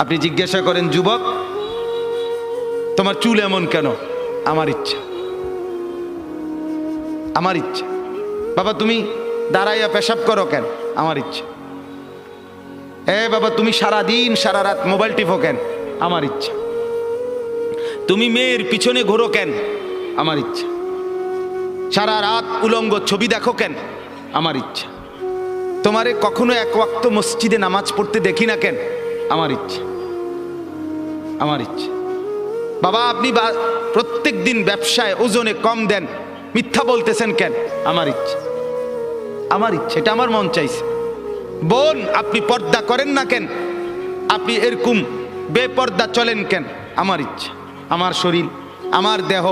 আপনি জিজ্ঞাসা করেন, যুবক তোমার চুল এমন কেন? আমার ইচ্ছা, আমার ইচ্ছা। বাবা তুমি দাঁড়াইয়া পেশাব করো কেন? আমার ইচ্ছা। বাবা তুমি সারা দিন সারা রাত মোবাইল টিপো কেন? আমার ইচ্ছা। তুমি মেয়ের পিছনে ঘোরো কেন? আমার ইচ্ছা। সারা রাত উলঙ্গ ছবি দেখো কেন? আমার ইচ্ছা। তোমারে কখনো এক ওয়াক্ত মসজিদে নামাজ পড়তে দেখি না কেন? আমার ইচ্ছা, আমার ইচ্ছা। বাবা আপনি প্রত্যেক দিন ব্যবসায় ওজনে কম দেন, মিথ্যা বলতেছেন কেন? আমার ইচ্ছা, আমার ইচ্ছা, এটা আমার মন চাইছে। বোন আপনি পর্দা করেন না কেন? আপনি এরকম বেপর্দা চলেন কেন? আমার ইচ্ছা। আমার শরীর, আমার দেহ,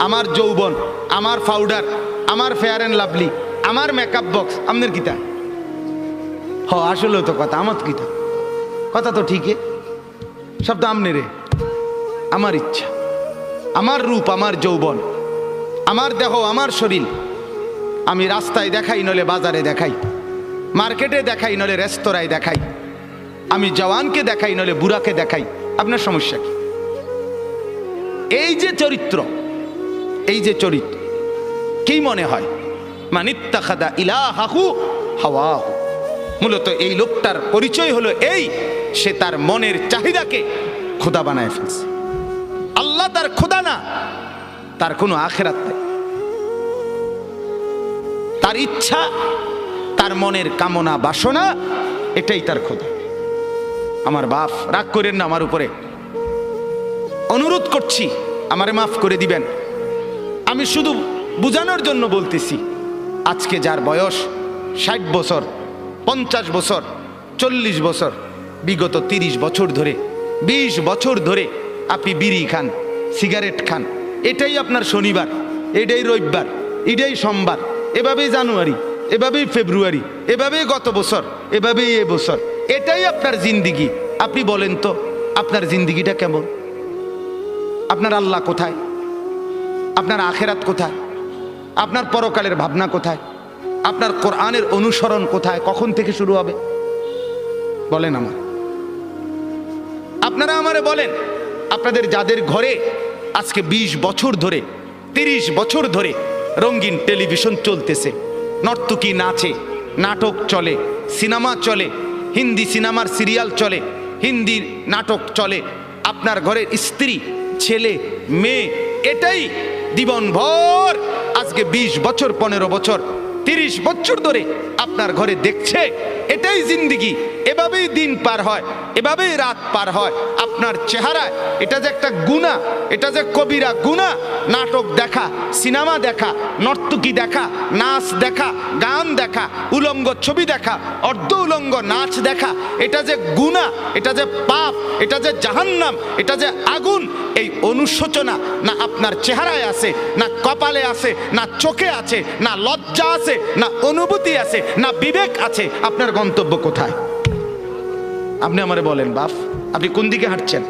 আমার যৌবন, আমার পাউডার, আমার ফেয়ার অ্যান্ড লাভলি, আমার মেকআপ বক্স, আপনার কিতা? আসলেও তো কথা, আমার কিতা কথা তো ঠিকই, সব তো আমনে রে। আমার ইচ্ছা, আমার রূপ, আমার যৌবন, আমার দেহ, আমার শরীর, আমি রাস্তায় দেখাই নলে বাজারে দেখাই, মার্কেটে দেখাই নলে রেস্তোরাঁয় দেখাই, আমি জওয়ানকে দেখাই নলে বুড়াকে দেখাই, আপনার সমস্যা কি? এই যে চরিত্র, এই যে চরিত্র, কি মনে হয়? মানিত্তাখাদা ইলাহাহু হাওয়াহু। মূলত এই লোকটার পরিচয় হলো এই, সে তার মনের চাহিদাকে খোদা বানায় ফেলছে। আল্লাহ তার খোদা না, তার কোনো আখেরাত নেই। তার ইচ্ছা, তার মনের কামনা বাসনা, এটাই তার খোদা। আমার বাপ রাগ করেন না আমার উপরে, অনুরোধ করছি আমারে মাফ করে দিবেন। আমি শুধু বুঝানোর জন্য বলতেছি, আজকে যার বয়স 60 বছর, 50 বছর, 40 বছর, বিগত 30 বছর ধরে, 20 বছর ধরে আপনি বিড়ি খান, সিগারেট খান, এটাই আপনার শনিবার, এটাই রবিবার, এটাই সোমবার, এভাবেই জানুয়ারি, এভাবেই ফেব্রুয়ারি, এভাবেই গত বছর, এভাবেই এ বছর, এটাই আপনার জিন্দিগি। আপনি বলেন তো আপনার জিন্দিগিটা কেমন? আপনার আল্লাহ কোথায়? আপনার আখেরাত কোথায়? আপনার পরকালের ভাবনা কোথায়? আপনার কোরআনের অনুসরণ কোথায়? কখন থেকে শুরু হবে বলেন আমার? আপনারা আমারে বলেন, আপনাদের যাদের ঘরে আজকে 20 বছর ধরে, 30 বছর ধরে রঙিন টেলিভিশন চলতেছে, নর্তকী নাচে, নাটক চলে, সিনেমা চলে, হিন্দি সিনেমার সিরিয়াল চলে, হিন্দি নাটক চলে, আপনার ঘরের স্ত্রী, ছেলে, মেয়ে এটাই জীবনভর আজকে 20 বছর, 15 বছর, 30 বছর ধরে আপনার ঘরে দেখছে, এটাই জিন্দিগি। এভাবেই দিন পার হয়, এভাবেই রাত পার হয়। আপনার চেহারায় এটা যে একটা গুনাহ, এটা যে কবিরা গুনাহ, নাটক দেখা, সিনেমা দেখা, নর্তকী দেখা, নাচ দেখা, গান দেখা, উলঙ্গ ছবি দেখা, অর্ধ উলঙ্গ নাচ দেখা, এটা যে গুনাহ, এটা যে পাপ, এটা যে জাহান্নাম, এটা যে আগুন, এই অনুশোচনা না আপনার চেহারায় আছে, না কপালে আছে, না চোখে আছে, না লজ্জা আছে, না অনুভূতি আছে, না বিবেক আছে। আপনার গন্তব্য কোথায়? আপনি আমারে বলেন বাপ, আপনি কোন দিকে হাঁটছেন?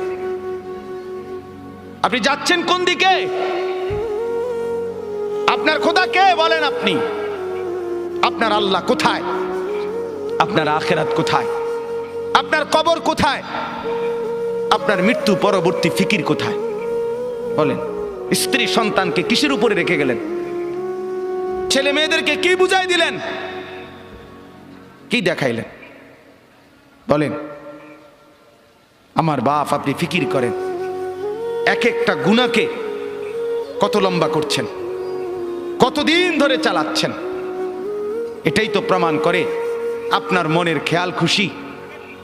আপনি যাচ্ছেন কোন দিকে? আপনার খোদা কে বলেন আপনি? আপনার আল্লাহ কোথায়? আপনার আখেরাত কোথায়? আপনার কবর কোথায়? আপনার মৃত্যু পরবর্তী ফিকির কোথায় বলেন? স্ত্রী সন্তানকে কিসের উপরে রেখে গেলেন? ছেলে মেয়েদেরকে কি বুঝাই দিলেন? কি দেখাইলেন বলেন? আমার বাপ, আপনি ফিকির করেন, এক একটা গুনাহকে কত লম্বা করছেন, কতদিন ধরে চালাচ্ছেন। এটাই তো প্রমাণ করে আপনার মনের খেয়াল খুশি,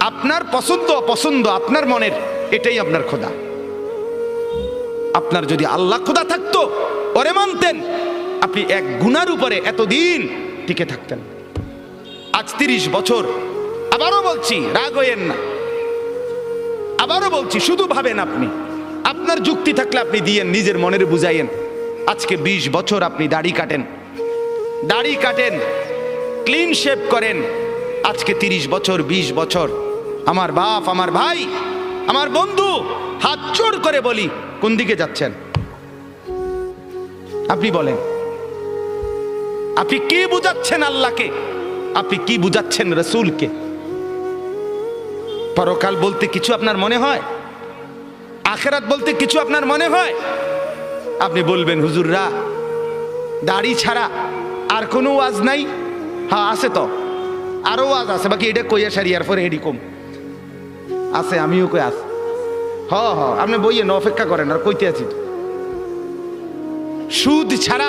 আপনার পছন্দ অপছন্দ আপনার মনের, এটাই আপনার খোদা। আপনার যদি আল্লাহ খোদা থাকতো, ওরে মানতেন, আপনি এক গুনার উপরে এতদিন টিকে থাকতেন। আজ 30 বছর, আবারও বলছি রাগ হইয়েন না, আবারও বলছি শুধু ভাবেন আপনি, আপনার যুক্তি থাকলে আপনি দিয়েন, নিজের মনের বুঝাইয়েন। আজকে 20 বছর আপনি দাড়ি কাটেন, দাড়ি কাটেন, ক্লিন শেভ করেন, আজকে 30 বছর, 20 বছর। আমার বাপ, আমার ভাই, আমার বন্ধু, হাত জোড় করে বলি, কোন দিকে যাচ্ছেন? আপনি বলেন, আপনি কি বুঝাচ্ছেন আল্লাহকে? আপনি কি বুঝাচ্ছেন রসুলকে? পরকাল বলতে কিছু আপনার মনে হয়? আখিরাত বলতে কিছু আপনার মনে হয়? আপনি বলবেন হুজুররা দাড়ি ছাড়া আর কোনো ওয়াজ নাই? হ্যাঁ আছে তো, আরো ওয়াজ আছে, বাকি এটা কইয়া সারি আর পরে হেডি কম আছে, আমিও কই আছে। হ হ আপনি বইয়েন, অপেক্ষা করেন, আর কইতে আছি। সুদ ছাড়া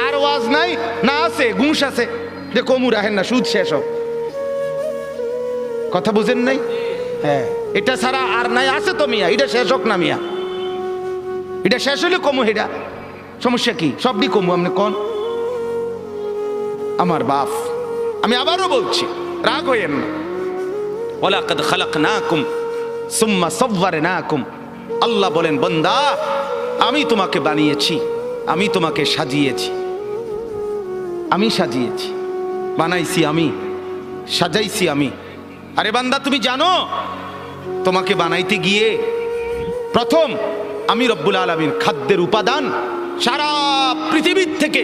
আর ওয়াজ নাই না? আছে, ঘুষ আছে, যে কমু রাখেন না, সুদ শেষ হোক। কথা বুঝেন নাই? হ্যাঁ, এটা ছাড়া আর নাই, আছে তো মিয়া, এটা শেষ হোক না মিয়া, এটা শেষ হলে কমু, এটা সমস্যা কি? সবই কমু, আপনি কোন? আমার বাপ, আমি আবারও বলছি, রাগ হইয়েন না। ওয়ালাকাদ খালাকনাকুম সুম্মা সাওয়ারনাকুম। আল্লাহ বলেন বান্দা আমি তোমাকে বানিয়েছি, আমি তোমাকে সাজিয়েছি, আমি সাজিয়েছি, বানাইছি আমি, সাজাইছি আমি। আরে বান্দা তুমি জানো তোমাকে বানাইতে গিয়ে প্রথম আমি রব্বুল আলামিন খাদ্যের উপাদান সারা পৃথিবীর থেকে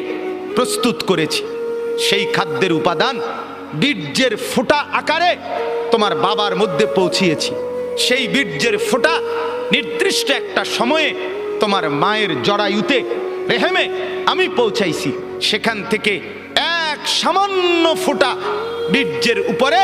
প্রস্তুত করেছি। সেই খাদ্যের উপাদান বীর্যের ফোঁটা আকারে তোমার বাবার মধ্যে পৌঁছিয়েছি। সেই বীর্যের ফোঁটা নির্দিষ্ট একটা সময়ে তোমার মায়ের জরায়ুতে, রেহেমে আমি পৌঁছাইছি। সেখান থেকে এক সামান্য ফোঁটা বীর্যের উপরে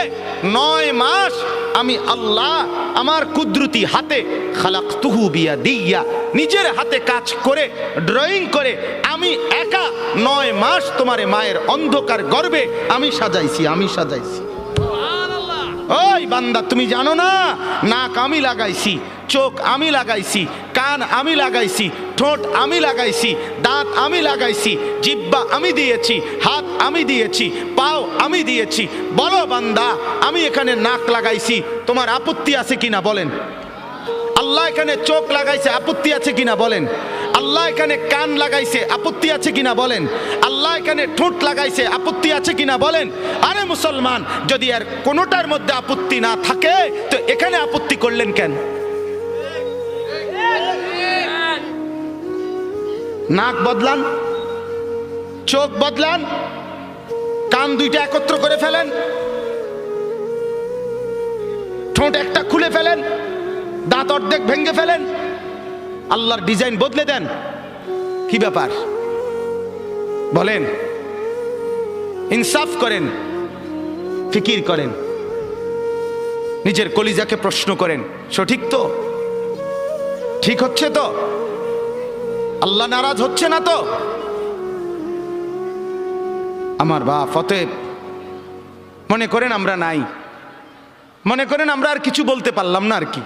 9 মাস আমি আল্লাহ আমার কুদরতি হাতে খালাকতুহু বিয়াদিয়া, নিজের হাতে কাজ করে, ড্রয়িং করে আমি একা 9 মাস তোমার মায়ের অন্ধকার গর্ভে আমি সাজাইছি, আমি সাজাইছি। ওই বান্দা তুমি জানো না, নাক আমি লাগাইছি, চোখ আমি লাগাইছি, কান আমি লাগাইছি, ঠোঁট আমি লাগাইছি, দাঁত আমি লাগাইছি, জিহ্বা আমি দিয়েছি, হাত আমি দিয়েছি, পাও আমি দিয়েছি। বলো বান্দা আমি এখানে নাক লাগাইছি, তোমার আপত্তি আছে কিনা বলেন? আল্লাহ এখানে চোখ লাগাইছে, আপত্তি আছে কিনা বলেন? আল্লাহ এখানে কান লাগাইছে, আপত্তি আছে কিনা বলেন? আল্লাহ এখানে ঠোঁট লাগাইছে, আপত্তি আছে কিনা বলেন? আরে মুসলমান, যদি আর কোনোটার মধ্যে আপত্তি না থাকে তো এখানে আপত্তি করলেন কেন? নাক বদলান, চোখ বদলান, কান দুইটা একত্র করে ফেলেন, ঠোঁট একটা খুলে ফেলেন, দাঁত অর্ধেক ভেঙে ফেলেন, আল্লাহর ডিজাইন বদলে দেন। কি ব্যাপার বলেন? ইনসাফ করেন, ফিকির করেন, নিজের কলিজাকে প্রশ্ন করেন, সঠিক তো? ঠিক হচ্ছে তো? আল্লাহ নারাজ হচ্ছে না তো? আমার বাপ, অতএব মনে করেন আমরা নাই, মনে করেন আমরা আর কিছু বলতে পারলাম না আর কি।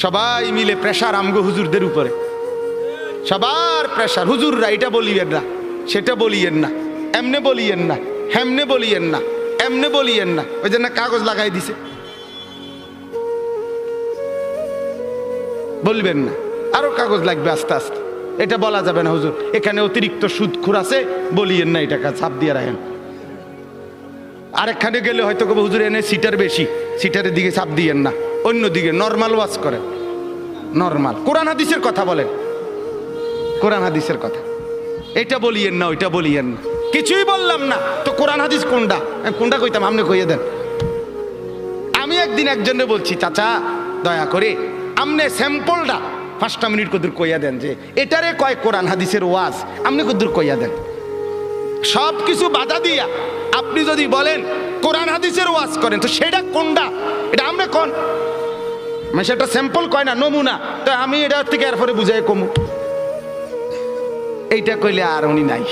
সবাই মিলে প্রেশার আমগো হুজুরদের উপরে, সবার প্রেশার। হুজুররা এটা বলিয়েন না, সেটা বলিয়েন না, এমনে বলিয়েন না, হেমনে বলিয়েন না, এমনে বলিয়েন না। ওই জন্য কাগজ লাগাই দিছে, বলবেন না, আরো কাগজ লাগবে আস্তে আস্তে। এটা বলা যাবে না হুজুর এখানে অতিরিক্ত সুদখোর আছে, বলিয়েন না, এটাকে ছাপ দিয়ে রাখেন। আরেকখানে গেলে হয়তো কবে হুজুর এনে সিটার বেশি, সিটারের দিকে ছাপ দিয়েন না, অন্যদিকে নর্মাল ওয়াজ করেন, নর্মাল কোরআন হাদিসের কথা বলেন, কোরআন হাদিসের কথা। এটা বলিয়েন না, ওইটা বলিয়েন না। কিছুই বললাম না তো কোরআন হাদিস কোনটা? কোনটা কইতাম, আপনি কইয়ে দেন। আমি একদিন একজনে বলছি, চাচা দয়া করে আপনি স্যাম্পলটা 5টা মিনিট কদূর কইয়া দেন, যে এটারে কয় কোরআন হাদিসের ওয়াজ, আপনি কদূর কইয়া দেন। সব কিছু বাধা দিয়া আপনি যদি বলেন কোরআন হাদিসের ওয়াজ করেন, তো সেটা কোনটা? এটা আমরা কোন সেটা স্যাম্পল কয় না, নমুনা। তো আমি এটা থেকে এরপরে বুঝাই কমু, এইটা কইলে আর উনি নাই।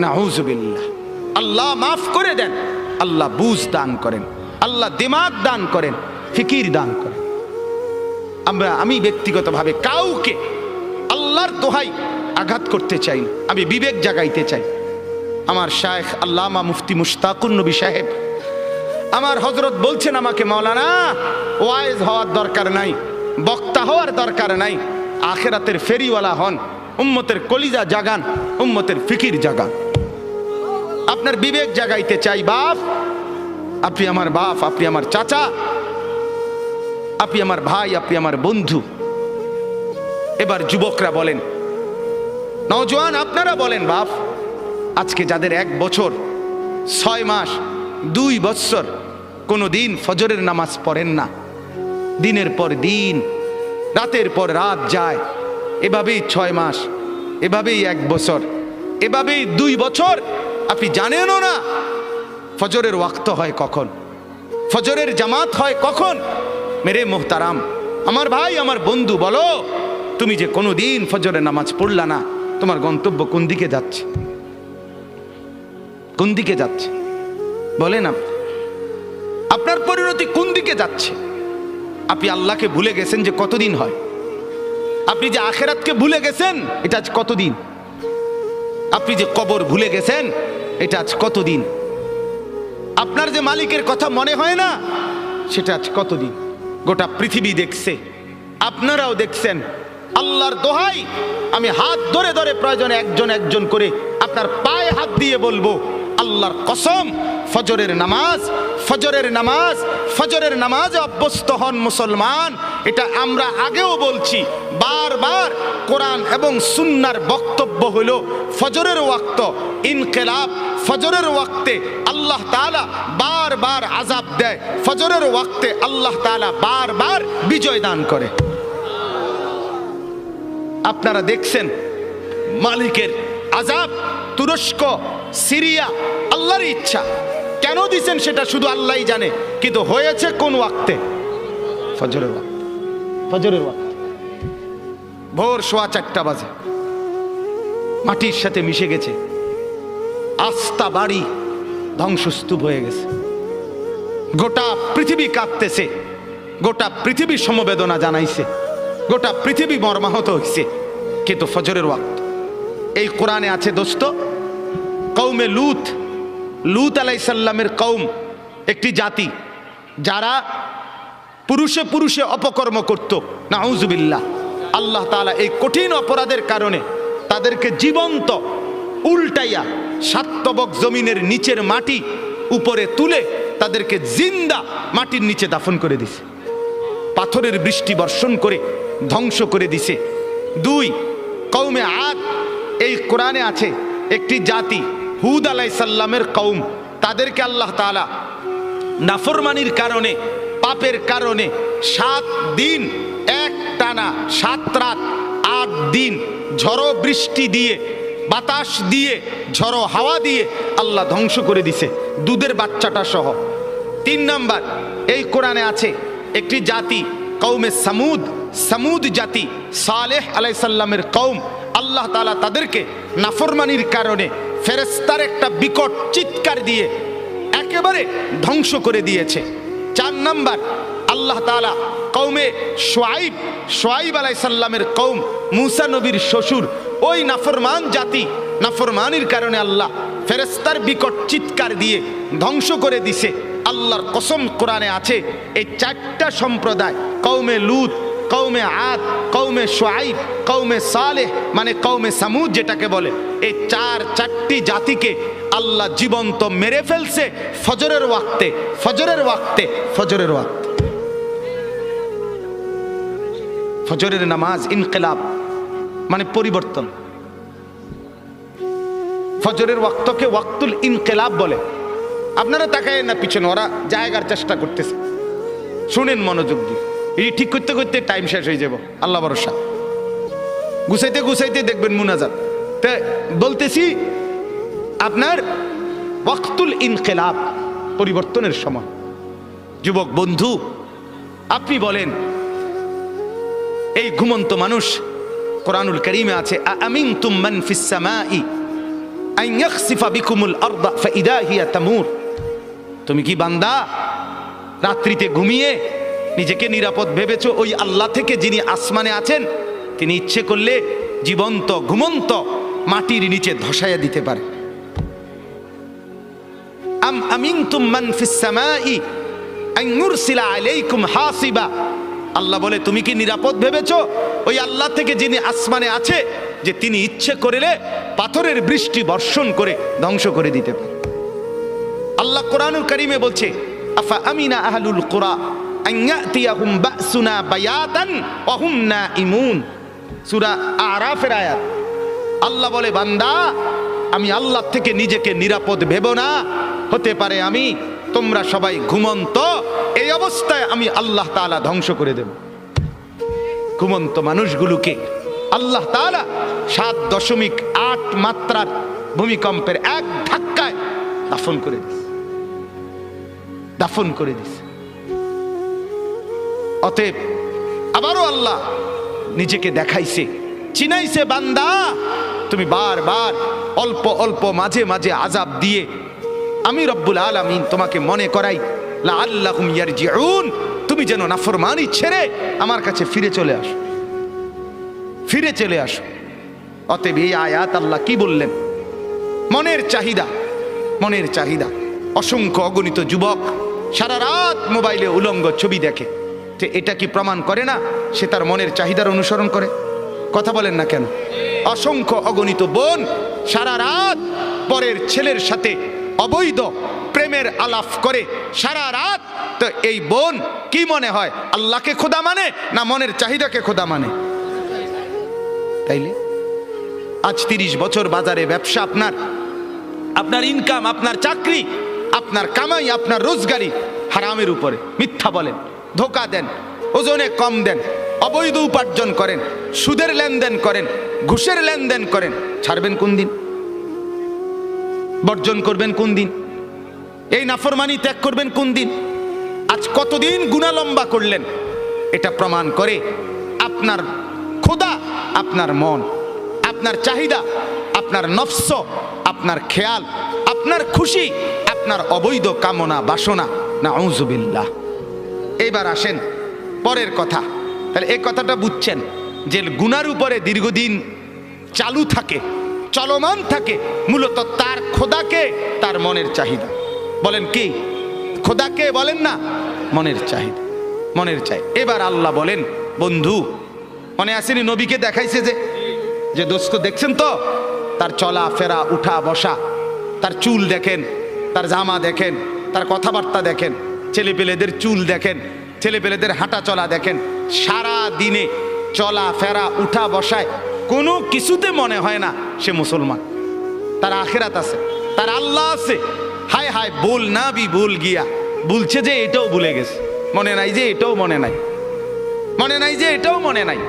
নাউযুবিল্লাহ। আল্লাহ মাফ করে দেন, আল্লাহ বুঝ দান করেন, আল্লাহ দিমাগ দান করেন, ফিকির দান করেন। আমি ব্যক্তিগতভাবে কাউকে আল্লাহর দোহাই আঘাত করতে চাই না, আমি বিবেক জাগাইতে চাই। আমার শায়েখ আল্লামা মুফতি মুশতাকুর নবী সাহেব, আমার হযরত বলছেন আমাকে, মাওলানা ওয়াইজ হওয়ার দরকার নাই, বক্তা হওয়ার দরকার নাই, আখিরাতের ফেরিওয়ালা হন, উম্মতের কলিজা জাগান, উম্মতের ফিকির জাগান। আপনার বিবেক জাগাইতে চাই বাপ, আপনি আমার বাপ, আপনি আমার চাচা, আপনি আমার ভাই, আপনি আমার বন্ধু। এবার যুবকরা বলেন, নওজোয়ান আপনারা বলেন, বাপ আজকে যাদের 1 বছর 6 মাস 2 বছর কোনো দিন ফজরের নামাজ পড়েন না। দিনের পর দিন, রাতের পর রাত যায়, এভাবেই 6 মাস, এভাবেই 1 বছর, এভাবেই 2 বছর। আপনি জানেনও না ফজরের ওয়াক্ত হয় কখন, ফজরের জামাত হয় কখন। মেরে মোহতারাম, আমার ভাই, আমার বন্ধু, বলো তুমি যে কোনো দিন ফজরের নামাজ পড়লা না, তোমার গন্তব্য কোন দিকে যাচ্ছে? কোন দিকে যাচ্ছে বলেন? আপনার পরিণতি কোন দিকে যাচ্ছে? আপনি আল্লাহকে ভুলে গেছেন যে কতদিন হয়? আপনি যে আখেরাতকে ভুলে গেছেন, এটা আজ কতদিন? আপনি যে কবর ভুলে গেছেন, এটা আজ কতদিন? আপনার যে মালিকের কথা মনে হয় না, সেটা আজ কতদিন? গোটা পৃথিবী দেখছে, আপনারাও দেখছেন। আল্লাহর দোহাই, আমি হাত ধরে ধরে প্রয়োজনে একজন একজন করে আপনার পায়ে হাত দিয়ে বলবো, আল্লাহর কসম, ফজরের নামাজ, ফজরের নামাজ, ফজরের নামাজে অভ্যস্ত হন মুসলমান। এটা আমরা আগেও বলছি বারবার। কোরআন এবং সুন্নাহর বক্তব্য হলো ফজরের ওয়াক্ত ইনকিলাব, ফজরের ওয়াক্তে আল্লাহ তাআলা বারবার আযাব দেয়, ফজরের ওয়াক্তে আল্লাহ তাআলা বারবার বিজয় দান করে। আপনারা দেখছেন মালিকের আযাব, তুরস্ক, সিরিয়া, আল্লাহর ইচ্ছা। কেন দিছেন সেটা শুধু আল্লাহই জানে, কিন্তু হয়েছে কোন ওয়াক্তে? ফজরের ওয়াক্তে। ফজরের ওয়াক্তে ভোর 4:15 বাজে, মাটির সাথে মিশে গেছে, আস্থা বাড়ি ধ্বংসস্তূপ হয়ে গেছে। গোটা পৃথিবী কাঁপতেছে, গোটা পৃথিবী সমবেদনা জানাইছে, গোটা পৃথিবী মর্মাহত হইছে, কিন্তু ফজরের ওয়াক্ত। এই কোরআনে আছে দোস্ত, কওমে লূত, লূত আলাইহিস সালামের কওম একটি জাতি যারা পুরুষে পুরুষে অপকর্ম করত, নাউজুবিল্লাহ। আল্লাহ তাআলা এই কঠিন অপরাধের কারণে তাদেরকে জীবন্ত উল্টাইয়া সাতবক জমিনের নিচের মাটি উপরে তুলে তাদেরকে জিন্দা মাটির নিচে দাফন করে দিছে, পাথরের বৃষ্টি বর্ষণ করে ধ্বংস করে দিছে। 2, কওমে আদ, এই কোরআনে আছে একটি জাতি, হুদ আলাইহিস সালামের কওম, তাদেরকে আল্লাহ তাআলা নাফরমানির কারণে, পাপের কারণে 7 দিন এক টানা, 7 রাত 8 দিন ঝড়ো বৃষ্টি দিয়ে, বাতাস দিয়ে, ঝড়ো হাওয়া দিয়ে আল্লাহ ধ্বংস করে দিছে, দুধের বাচ্চাটা সহ। 3 নাম্বার, এই কোরআনে আছে একটি জাতি, কওমে সামুদ, সামুদ জাতি, সালেহ আলাইহিস সালামের কওম, আল্লাহ তাআলা তাদেরকে নাফরমানির কারণে ফেরেশতার একটা বিকট চিৎকার দিয়ে একেবারে ধ্বংস করে দিয়েছে। 4 নাম্বার, আল্লাহ তাআলা কওমে শুআইব, শুআইব আলাইহিস সালামের কওম, মূসা নবীর শ্বশুর, ওই নাফরমান জাতি, নাফরমানির কারণে আল্লাহ ফেরেশতার বিকট চিৎকার দিয়ে ধ্বংস করে দিছে। আল্লাহর কসম, কোরআনে আছে এই 4টা সম্প্রদায়, কওমে লূত, কওমে আদ, কওমে শুআইব, কওমে সালেহ, মানে কওমে সামুদ যেটাকে বলে, এই 4টি জাতিকে আল্লাহ জীবন্ত মেরে ফেলছে ফজরের ওয়াক্তে, ফজরের ওয়াক্তে, ফজরের ওয়াক্তে। ফজরের নামাজ ইনকিলাব মানে পরিবর্তন। ফজরের ওয়াক্তকে ওয়াক্তুল ইনকিলাব বলে। আপনারা তাকায় না পিছনে, ওরা জায়গার চেষ্টা করতেছে, শুনেন মনোযোগ দিয়ে। এই ঠিক করতে করতে টাইম শেষ হয়ে যাব, আল্লাহ ভরসা। গুছাইতে গুছাইতে দেখবেন মুনাজাত। তা বলতেছি আপনার ওয়াক্তুল ইনকিলাব, পরিবর্তনের সময়। যুবক বন্ধু, আপনি বলেন, এই ঘুমন্ত মানুষ, কোরআনুল কারীমে আছে, আমিনতুম মান ফিস সামাই আন ইয়াখসিফা বিকুমুল আরদা ফাইদা হিয়া তামুর। তুমি কি বান্দা রাত্রিতে ঘুমিয়ে নিজেকে নিরাপদ ভেবেছো ওই আল্লাহ থেকে যিনি আসমানে আছেন, তিনি ইচ্ছে করলে জীবন্ত ঘুমন্ত মাটির নিচে ধসাইয়া দিতে পারে। আম আমিনতুম মান ফিস সামাই আন ইউরসিলা আলাইকুম হাসিবা। আল্লাহ বলে, তুমি কি নিরাপদ ভেবেছো ওই আল্লাহ থেকে যিনি আসমানে আছে, যে তিনি ইচ্ছে করলে পাথরের বৃষ্টি বর্ষণ করে ধ্বংস করে দিতে পারে। আল্লাহ কোরআনুল কারীমে বলছে, আফা আমিনা আহলুল কুরা আন ইয়াতিয়াহুম বাসুনা বায়াতান ওয়া হুম নাঈমুন। সূরা আরাফের আয়াত। আল্লাহ বলে, বান্দা, আমি আল্লাহ থেকে নিজেকে নিরাপদ ভেবো না। হতে পারে আমি তোমরা সবাই ঘুমন্ত, এই অবস্থায় আমি আল্লাহ তাআলা ধ্বংস করে দেব। ঘুমন্ত মানুষগুলোকে আল্লাহ তাআলা 7.8 মাত্রার ভূমিকম্পের এক ধাক্কায় দাফন করে দিছে, দাফন করে দিছে। অতএব আবারও আল্লাহ নিজেকে দেখাইছে, চিনাইছে, বান্দা তুমি বারবার অল্প অল্প মাঝে মাঝে আযাব দিয়ে আমি রব্বুল আলামিন তোমাকে মনে করাই লাআল্লাহুম ইয়ারজিউন, তুমি যেন নাফরমানি ছেড়ে আমার কাছে ফিরে চলে আসো, ফিরে চলে আসো। অতএব এই আয়াত আল্লাহ কি বললেন? মনের চাহিদা, মনের চাহিদা। অসংখ্য অগণিত যুবক সারা রাত মোবাইলে উলঙ্গ ছবি দেখে, যে এটা কি প্রমাণ করে না সে তার মনের চাহিদার অনুসরণ করে? কথা বলেন না কেন? অসংখ্য অগণিত বোন সারা রাত পরের ছেলের সাথে অবৈধ প্রেমের আলাপ করে সারা রাত। তো এই বোন কি মনে হয় আল্লাহকে খোদা মানে না মনের চাহিদাকে খোদা মানে? তাইলে আজ 30 বছর বাজারে ব্যবসা, আপনার ইনকাম, আপনার চাকরি, আপনার কামাই, আপনার রোজগারি হারামের উপরে। মিথ্যা বলেন, ধোকা দেন, ওজনে কম দেন, অবৈধ উপার্জন করেন, সুদের লেনদেন করেন, ঘুষের লেনদেন করেন। ছাড়বেন কোন দিন? বর্জন করবেন কোন দিন? এই নাফরমানি ত্যাগ করবেন কোন দিন? আজ কতদিন গুনাহ লম্বা করলেন? এটা প্রমাণ করে আপনার খোদা আপনার মন, আপনার চাহিদা, আপনার নফস, আপনার খেয়াল, আপনার খুশি, আপনার অবৈধ কামনা বাসনা। নাউযুবিল্লাহ। এইবার আসেন পরের কথা। তাহলে এই কথাটা বুঝছেন যে গুনার উপরে দীর্ঘদিন চালু থাকে, চলমান থাকে, মূলত তার খোদাকে তার মনের চাহিদা। বলেন কি? খোদাকে বলেন না, মনের চাহিদা, মনের চাই। এবার আল্লাহ বলেন, বন্ধু মনে আসেনি নবীকে দেখাইছে যে দোস্ত দেখছেন তো, তার চলা ফেরা, উঠা বসা, তার চুল দেখেন, তার জামা দেখেন, তার কথাবার্তা দেখেন, ছেলেপেলেদের চুল দেখেন, ছেলেপেলেদের হাঁটা চলা দেখেন। সারা দিনে চলা ফেরা, উঠা বসায় কোনো কিছুতে মনে হয় না সে মুসলমান। তার আখিরাত আছে, তার আল্লাহ আছে। হায় হায়, বল না বি ভুল গিয়া, বলছে যে এটাও ভুলে গেছে, মনে নাই যে এটাও মনে নাই, মনে নাই যে এটাও মনে নাই।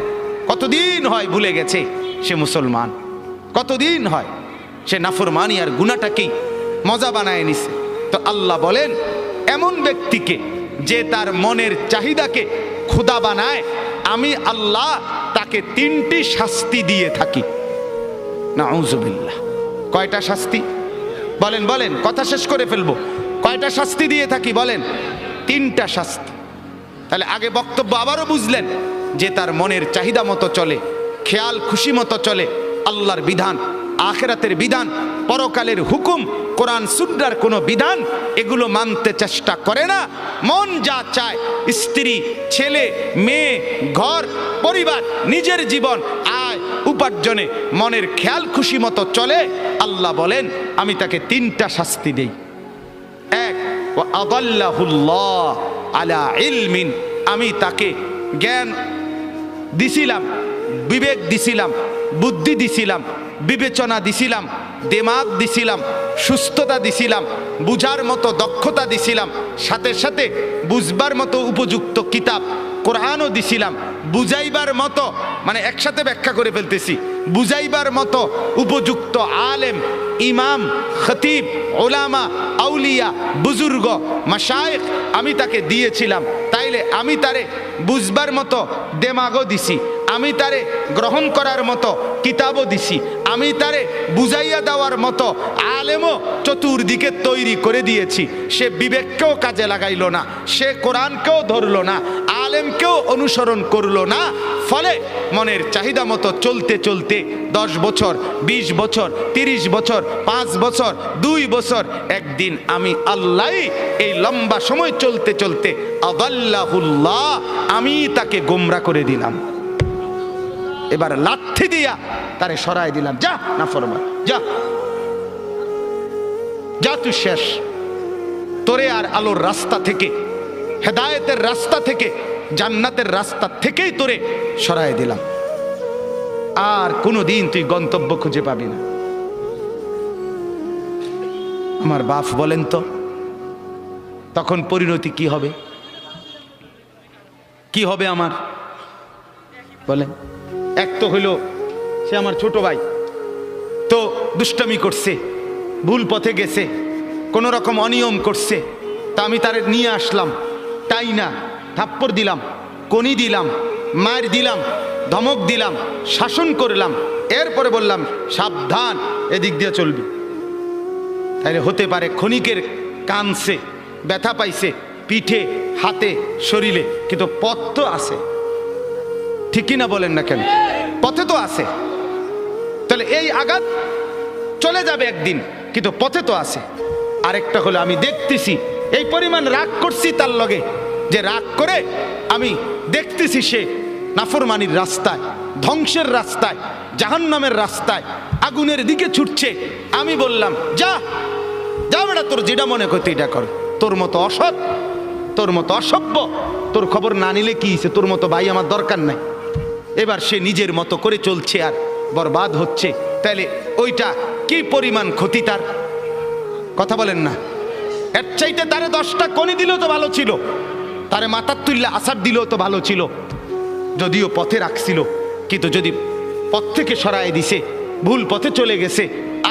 কতদিন হয় ভুলে গেছে সে মুসলমান, কতদিন হয় সে নাফরমানি আর গুনাহটাকেই মজা বানায় নিছে। তো আল্লাহ বলেন, এমন ব্যক্তিকে যে তার মনের চাহিদাকে খোদা বানায়, আমি আল্লাহ তাকে 3টি শাস্তি দিয়ে থাকি। নাউযুবিল্লাহ। কয়টা শাস্তি? বলেন বলেন, কথা শেষ করে ফেলবো। কয়টা শাস্তি দিয়ে থাকি বলেন? 3টা শাস্তি। তাহলে আগে বক্তব্য আবারও বুঝলেন যে তার মনের চাহিদা মতো চলে, খেয়াল খুশি মতো চলে, আল্লাহর বিধান, আখিরাতের বিধান, পরকালের হুকুম, কোরআন সুন্নাহর কোনো বিধান এগুলো মানতে চেষ্টা করে না। মন যা চায়, স্ত্রী, ছেলে, মেয়ে, ঘর, পরিবার, নিজের জীবন, আয় উপার্জনে মনের খেয়াল খুশি মতো চলে। আল্লাহ বলেন, আমি তাকে 3টা শাস্তি দেই। 1, ওয়া আদাল্লাহুল্লাহ আলা ইলমিন, আমি তাকে জ্ঞান দিছিলাম, বিবেক দিছিলাম, বুদ্ধি দিছিলাম, বিবেচনা দিছিলাম, দিমাগ দিছিলাম, সুস্থতা দিছিলাম, বুঝার মতো দক্ষতা দিছিলাম, সাথে সাথে বুঝবার মতো উপযুক্ত কিতাব কোরআনও দিছিলাম, বুঝাইবার মতো, মানে একসাথে ব্যাখ্যা করে ফেলতেছি, বুঝাইবার মতো উপযুক্ত আলেম, ইমাম, খতিব, ওলামা, আউলিয়া, বুজুর্গ, মাশায়েখ আমি তাকে দিয়েছিলাম। তাইলে আমি তারে বুঝবার মতো দেমাগও দিছি, আমি তারে গ্রহণ করার মতো কিতাবও দিছি, আমি তারে বুঝাইয়া দেওয়ার মতো আলেমও চতুর্দিকে তৈরি করে দিয়েছি। সে বিবেককেও কাজে লাগাইল না, সে কোরআনকেও ধরল না, আলেমকেও অনুসরণ করল না। ফলে মনের চাহিদা মতো চলতে চলতে 10 বছর, 20 বছর, 30 বছর, 5 বছর, 2 বছর, একদিন আমি আল্লাহ এই লম্বা সময় চলতে চলতে আদাল্লাহুল্লাহ, আমি তাকে গোমরা করে দিলাম। এবার লাঠি দিয়া তারে সরাই দিলাম, যা নাফরমান, যা যা, তুই শেষ। তোরে আর আলোর রাস্তা থেকে, হেদায়েতের রাস্তা থেকে, জান্নাতের রাস্তা থেকেই তোরে সরাই দিলাম। আর কোনোদিন তুই গন্তব্য খুঁজে পাবি না। আমার বাপ বলেন তো, তখন পরিণতি কি হবে? কি হবে আমার বলেন? এক তো হইল সে আমার ছোট ভাই, তো দুষ্টামি করছে, ভুল পথে গেছে, কোনো রকম অনিয়ম করছে, তা আমি তারে নিয়ে আসলাম, তাই না থাপ্পড় দিলাম, কনি দিলাম, মার দিলাম, ধমক দিলাম, শাসন করলাম, এরপরে বললাম সাবধান এদিক দিয়ে চলবি। তাইলে হতে পারে ক্ষণিকের কানছে, ব্যথা পাইছে পিঠে, হাতে, শরীরে, কিন্তু পথ তো আছে, ঠিক কিনা বলেন না কেন? পথে তো আছে। তাহলে এই আঘাত চলে যাবে একদিন, কিন্তু পথে তো আছে। আরেকটা হলো আমি দেখতেছি এই পরিমাণ রাগ করছি তার লগে, যে রাগ করে আমি দেখতেছি সে নাফরমানির রাস্তায়, ধ্বংসের রাস্তায়, জাহান্নামের রাস্তায়, আগুনের দিকে ছুটছে। আমি বললাম যা যা বেটা, তোর যেটা মনে করতে এটা কর, তোর মতো অসৎ, তোর মতো অসভ্য, তোর খবর না নিলে কি হয়েছে, তোর মতো ভাই আমার দরকার নাই। এবার সে নিজের মতো করে চলছে আর বরবাদ হচ্ছে। তাইলে ওইটা কি পরিমাণ ক্ষতি তার, কথা বলেন না? এর চাইতে তারে 10টা কনি দিলেও তো ভালো ছিল, তারে মাথার তুললে আসার দিলেও তো ভালো ছিল, যদিও পথে রাখছিল। কিন্তু যদি পথ থেকে সরায় দিছে, ভুল পথে চলে গেছে,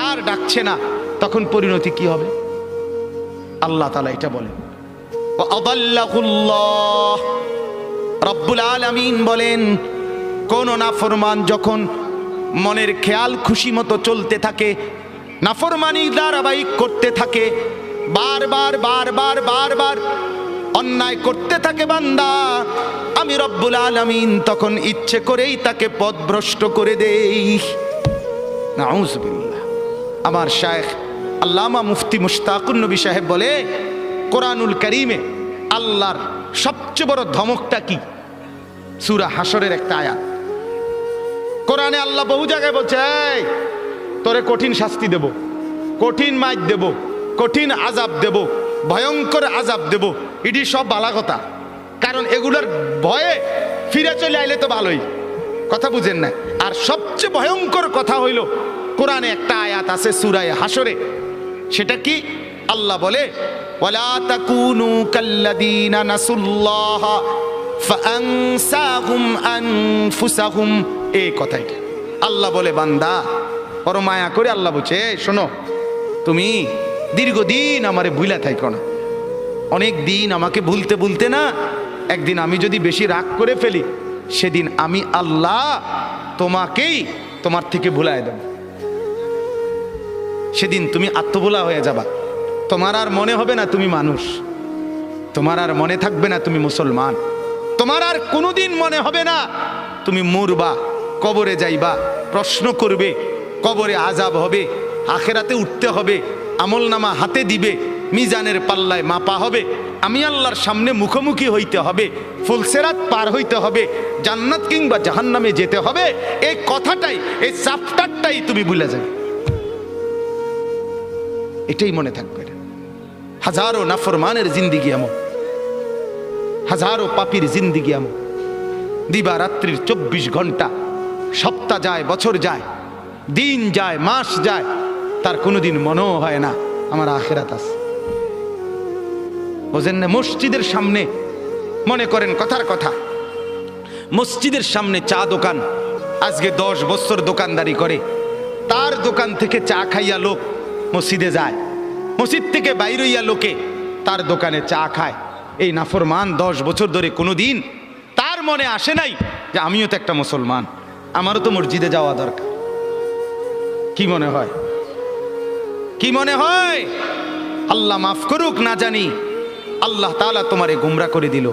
আর ডাকছে না, তখন পরিণতি কি হবে? আল্লাহ তাআলা এটা বলেন, রব্বুল আলামিন বলেন, কোন নাফরমান যখন মনের খেয়াল খুশি মতো চলতে থাকে, নাফরমানি ধারাবাহিক করতে থাকে, বারবার বারবার বারবার অন্যায় করতে থাকে বান্দা, আমি রব্বুল আলামিন তখন ইচ্ছে করেই তাকে পথভ্রষ্ট করে দেই। নাউযুবিল্লাহ। আমার শায়েখ আল্লামা মুফতি মুশতাকুন নবী সাহেব বলে, কোরআনুল কারীমে আল্লাহর সবচেয়ে বড় ধমকটা কি? সূরা হাশরের একটা আয়াত। কোরআনে আল্লাহ বহু জায়গায় বলছে, এই তোরে কঠিন শাস্তি দেব, কঠিন মাইর দেব, কঠিন আযাব দেব, ভয়ঙ্কর আযাব দেব। এটি সব বালা কথা, কারণ এগুলোর ভয়ে ফিরে চলে আইলে তো ভালোই, কথা বুঝেন না? আর সবচেয়ে ভয়ঙ্কর কথা হইল, কোরআনে একটা আয়াত আছে সূরা হাশরে, সেটা কি? আল্লাহ বলে, ওয়ালা তাকুনু কাল্লাযীনা নাসুল্লাহ ফাআনসাহুম আনফুসাহুম। এই কথাটা আল্লাহ বলে, বান্দা বড় মায়া করে আল্লাহ বলছে, শোনো, তুমি দীর্ঘদিন আমারে ভুলা থাইকো না, অনেক দিন আমাকে ভুলতে ভুলতে না, একদিন আমি যদি বেশি রাগ করে ফেলি, সেদিন আমি আল্লাহ তোমাকেই তোমার থেকে ভুলায় দেব। সেদিন তুমি আত্মভোলা হয়ে যাবা, তোমার আর মনে হবে না তুমি মানুষ, তোমার আর মনে থাকবে না তুমি মুসলমান, তোমার আর কোনোদিন মনে হবে না তুমি মরবা, কবরে যাইবা, প্রশ্ন করবে, কবরে আযাব হবে, আখেরাতে উঠতে হবে, আমলনামা হাতে দিবে, মিজানের পাল্লায় মাপা হবে, আমি আল্লাহর সামনে মুখোমুখি হইতে হবে, ফুলসেরাত পার হইতে হবে, জান্নাত কিংবা জাহান্নামে যেতে হবে। এই কথাটাই, এই চ্যাপ্টারটাই তুমি ভুলে যাবে, এটাই মনে থাকবে। হাজারো নাফরমানের জিন্দিগি এমন, হাজারো পাপীর জিন্দিগি এমন, দিবা রাত্রির 24 ঘন্টা, সপ্তাহ যায়, বছর যায়, দিন যায়, মাস যায়, তার কোনোদিন মনেও হয় না আমার আখিরাত আছে। বোঝেন না? মসজিদের সামনে, মনে করেন কথার কথা, মসজিদের সামনে চা দোকান, আজকে 10 বছর দোকানদারি করে, তার দোকান থেকে চা খাইয়া লোক মসজিদে যায়, মসজিদ থেকে বাইরে হইয়া লোকে তার দোকানে চা খায়। এই নাফরমান 10 বছর ধরে কোনোদিন তার মনে আসে নাই যে আমিও তো একটা মুসলমান, আমারও তো মসজিদে যাওয়া দরকার। কি মনে হয়? কি মনে হয়? আল্লাহ মাফ করুক, না জানি আল্লাহ তাআলা তোমারে গুমরা করে দিল,